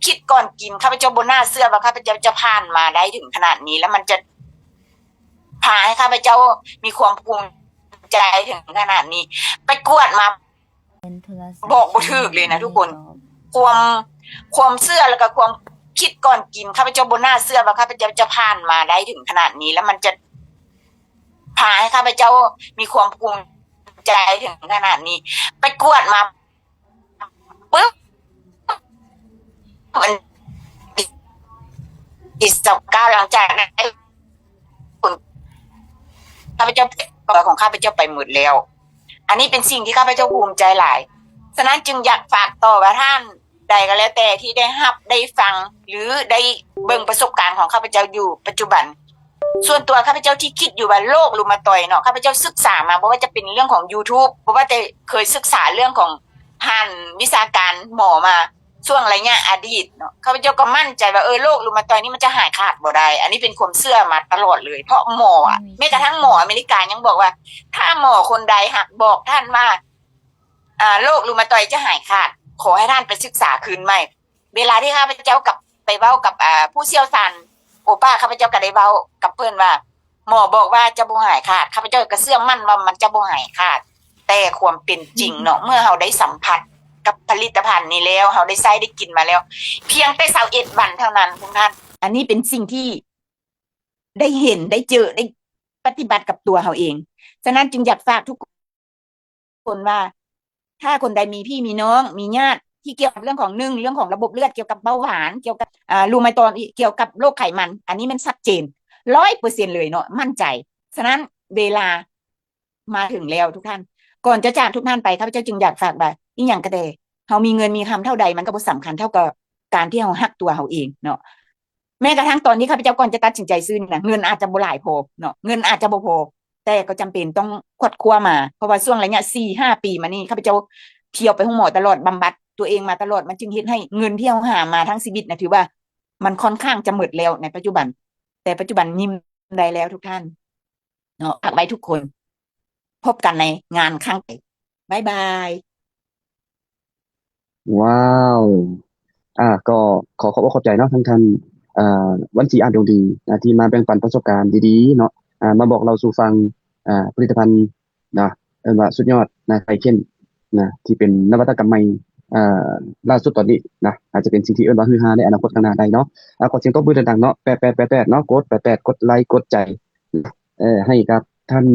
คิดก่อนกินข้าพเจ้าบ่น่าเชื่อว่าข้าพเจ้าจะผ่านมาได้ถึงขนาดนี้แล้วมันจะพาให้ข้าพเจ้ามีความภูมิใจถึงขนาดนี้ไปกวดมาบอกบ่ถูกเลยนะทุกคนความเชื่อแล้วก็ความคิดก่อนกินข้าพเจ้าบ่น่าเชื่อว่าข้าพเจ้าจะผ่านมาได้ถึงขนาดนี้แล้วมันจะพาให้ข้าพเจ้ามีความภูมิใจถึงขนาดนี้ไปกวดมาปึ๊บมัน19หลังจากนั้นข้าพเจ้าของข้าพเจ้าไปหมดแล้วอันนี้เป็นสิ่งที่ข้าพเจ้าภูมิใจหลายฉะนั้นจึงอยากฝากต่อว่าท่านใดก็แล้วแต่ที่ได้รับได้ฟังหรือได้เบิ่งประสบการณ์ของข้าพเจ้าอยู่ปัจจุบันส่วนตัวข้าพเจ้าที่คิดอยู่ว่าโรครูมาตอยด์เนาะข้าพเจ้าศึกษามาเพราะว่าจะเป็นเรื่องของ YouTube เพราะว่าแต่เคยศึกษาเรื่องของผ่านวิชาการหมอมาช่วงระยะอดีตเนาะข้าพเจ้าก็มั่นใจว่าโรครูมาตอยด์นี่มันจะหายขาดบ่ได้อันนี้เป็นความเชื่อมาตลอดเลยเพราะหมอแม้กระทั่งหมออเมริกายังบอกว่าถ้าหมอคนใดหากบอกท่านว่าโรครูมาตอยด์จะหายขาดขอให้ท่านไปศึกษาคืนใหม่เวลาที่ข้าพเจ้ากับไปเว้ากับผู้เชี่ยวชาญโอป้าข้าพเจ้าก็ได้เว้ากับเพิ่นว่าหมอบอกว่าจะบ่หายขาดข้าพเจ้าก็เชื่อมั่นว่ามันจะบ่หายขาดแต่ความเป็นจริงเนาะเมื่อเราได้สัมผัสกับผลิตภัณฑ์นี้แล้วเราได้ใช้ได้กินมาแล้วเพียงแต่21วันเท่านั้นทุกท่านอันนี้เป็นสิ่งที่ได้เห็นได้เจอได้ปฏิบัติกับตัวเราเองฉะนั้นจึงอยากฝากทุกคนว่าถ้าคนใดมีพี่มีน้องมีญาติที่เกี่ยวกับเรื่องของเรื่องของระบบเลือดเกี่ยวกับเบาหวานเกี่ยวกับรูมาตอยด์เกี่ยวกับโรคไขมันอันนี้มันชัดเจน100%เลยเนาะมั่นใจฉะนั้นเวลามาถึงแล้วทุกท่านก่อนจะจากทุกท่านไปข้าพเจ้าจึงอยากฝากว่าอีหยังก็ได้เฮามีเงินมีคำเท่าใดมันก็บ่สำคัญเท่ากับการที่เฮาฮักตัวเฮาเองเนาะแม้กระทั่งตอนนี้ข้าพเจ้าก่อนจะตัดสินใจซื้อนะเงินอาจจะบ่หลายพอเนาะเงินอาจจะบ่พอแต่ก็จำเป็นต้องขวดคว้ามาเพราะว่าช่วงระยะ 4-5 ปีมานี่ข้าพเจ้าเที่ยวไปห้องหมอตลอดบำบัด ตัวเองมาตลอดมันจึงเฮ็ดให้เงินที่เราหามาทั้งชีวิตนะถือว่ามันค่อนข้างจะหมดแล้วในปัจจุบัน แต่ปัจจุบันยิ้มได้แล้วทุกท่านเนาะฝากไว้ทุกคน พบกันในงานครั้งต่อไปบ๊ายบาย ว้าว ก็ขอบคุณขอบใจเนาะทั้งท่านวันศรีอานดวงดีที่มาแบ่งปันประสบการณ์ดีๆเนาะมาบอกเราสู่ฟังผลิตภัณฑ์นะว่าสุดยอดนะไทเคนนะที่เป็นนวัตกรรมใหม่อ่าล่าสุดตอนนี้นะอาจจะเป็นสิ่งที่เอิ้นว่าฮือฮาในอนาคตข้างหน้าได้เนาะขอเสียงตบมือดังๆเนาะ8888เนาะกด88กดไลค์กดใจให้กับท่าน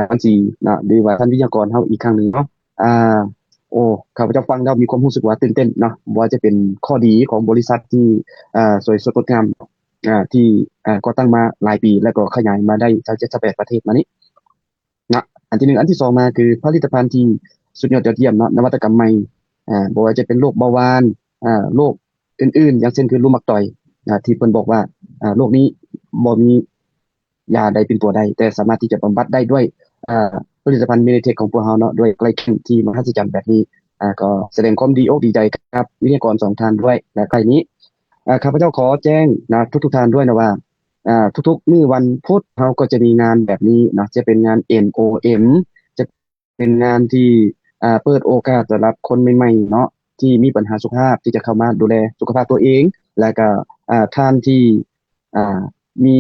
วันศรีนะหรือว่าท่านวิทยากรเฮาอีกครั้งหนึงเนาะอ่า โอ้ข้าพเจ้าฟังแล้วมีความรู้สึกว่าตื่นเต้นเนาะว่าจะเป็นข้อดีของบริษัทที่สวยสดงดงามที่ก่อตั้งมาหลายปีแล้วก็ขยายมาได้28ประเทศมานี้นะอันที่หนึ่งอันที่สองมาคือผลิตภัณฑ์ที่สุดยอดยอดเยี่ยมเนาะนวัตกรรมใหม่บ่ว่าจะเป็นโรคเบาหวานโรคอื่นๆอย่างเช่นคือรุมาตอยด์ที่เพิ่นบอกว่าโรคนี้บ่มียาใดเป็นตัวใดแต่สามารถที่จะบำบัดได้ด้วยผลิตภัณฑ์ Meditech ของพวกเราเนาะด้วยไกลเค็มที่มหัศจรรย์แบบนี้ก็แสดงความดีอกดีใจกับวิทยากรสองท่านด้วยและใครนี้ข้าพเจ้าขอแจ้งนะทุกท่านด้วยนะว่าทุกๆมื้อวันพุธเราก็จะมีงานแบบนี้นะจะเป็นงาน NOM จะเป็นงานที่เปิดโอกาสสำหรับคนใหม่ๆเนาะที่มีปัญหาสุขภาพที่จะเข้ามาดูแลสุขภาพตัวเองและก็ท่านที่มี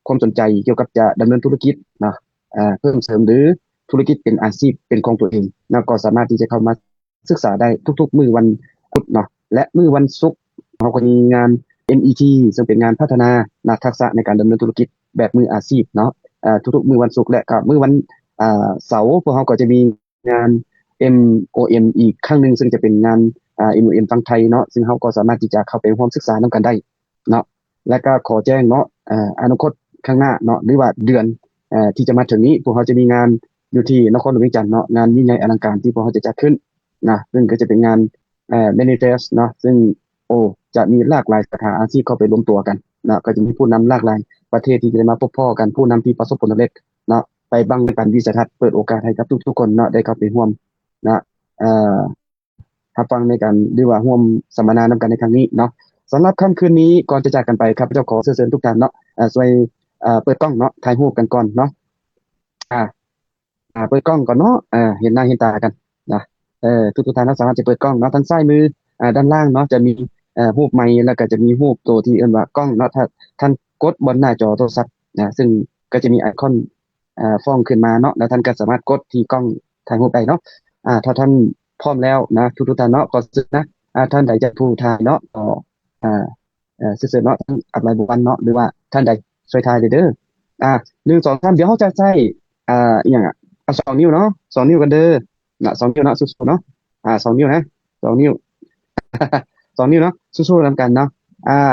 ความสนใจเกี่ยวกับจะดำเนินธุรกิจเนาะเพิ่มเสริมหรือธุรกิจเป็นอาชีพเป็นของตัวเองนะก็สามารถที่จะเข้ามาศึกษาได้ทุกๆมื้อวันพุธเนาะและมื้อวันศุกร์เราก็มีงาน MET ซึ่งเป็นงานพัฒนาทักษะในการดำเนินธุรกิจแบบมืออาชีพเนาะทุกๆมื้อวันศุกร์และก็มื้อวันเสาร์พวกเราก็จะมีงาน MOM อีกครั้งหนึงซึ่งจะเป็นงานMOM ฝั่งไทยเนาะซึ่งเราก็สามารถที่จะเข้าไปร่วมศึกษานำกันได้เนาะและก็ขอแจ้งเนาะอนาคตข้างหน้าเนาะหรือว่าเดือนที่จะมาถึงนี้พวกเราจะมีงานอยู่ที่นครหลวงเวียงจันทน์เนาะงานยิ่งใหญ่อลังการที่พวกเราจะจัดขึ้นนะซึ่งก็จะเป็นงานManifest เนาะซึ่งจะมีหลากหลายสาขาอาชีพเข้าไปรวมตัวกันนะก็จะมีผู้นำหลากหลายประเทศที่จะได้มาพบพ้อกันผู้นำที่ประสบผลสำเร็จเนาะไปบังกันวิสัยทัศน์เปิดโอกาสให้กับทุกๆคนเนาะได้เข้าไปร่วมนะรับฟังในการหรือว่าร่วมสัมมนานำกันในครั้งนี้เนาะสำหรับค่ำคืนนี้ก่อนจะจากกันไปครับเจ้าขอเชิญทุกท่านเนาะช่วยเปิดกล้องเนาะถ่ายรูปกันก่อนเนาะเปิดกล้องก่อนเนาะเห็นหน้าเห็นตากันนะทุกท่านสามารถจะเปิดกล้องเนาะทางซ้ายมือด้านล่างเนาะจะมีรูปไมค์แล้วก็จะมีรูปตัวที่เอิ้นว่ากล้องเนาะถ้าท่านกดบนหน้าจอโทรศัพท์นะซึ่งก็จะมีไอคอนฟ้องขึ้นมาเนาะแล้วท่านก็สามารถกดที่กล้องถ่ายรูปได้เนาะถ้าท่านพร้อมแล้วนะทุกท่านเนาะก็สึกนะท่านใดจะผู้ถ่ายเนาะก็ซื่อๆเนาะท่านอัปไลน์บุคคลเนาะหรือว่าท่านใดช่วยถ่ายเด้อ1 2 3เดี๋ยวเราจะใช้อีหยัง2 นิ้วเนาะ2 นิ้วกันเด้อนะ2 นิ้วเนาะสู้ๆเนาะ2 นิ้วนะ2 นิ้ว 2 นิ้วเนาะสู้ๆนำกันเนาะ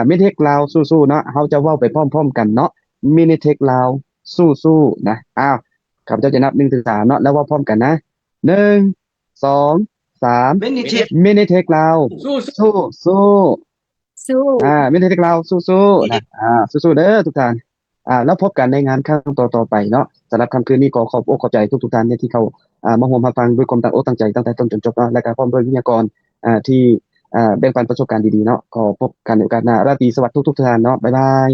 Meditech ลาวสู้ๆเนาะเราจะเว้าไปพร้อมๆกันเนาะ Meditech ลาวสู้ๆนะข้าพเจ้าจะนับ1 ถึง 3เนาะแล้วเว้าพร้อมกันนะ1 2 3 Meditech Meditech ลาว สู้ สู้สู้ Meditech ลาวสู้ๆนะสู้ๆเด้อทุกท่านแล้วพบกันในงานครั้งต่อๆไปเนาะสำหรับค่ำคืนนี้ขอบอกขอบใจทุกท่านที่เขามาร่วมรับฟังด้วยความตั้งอกตั้งใจตั้งแต่ต้นจนจบเนาะและก็พร้อมด้วยวิทยากรที่แบ่งปันประสบการณ์ดีๆเนาะขอพบกันในโอกาสหน้าราตรีสวัสดิ์ทุกท่านเนาะบ๊ายบาย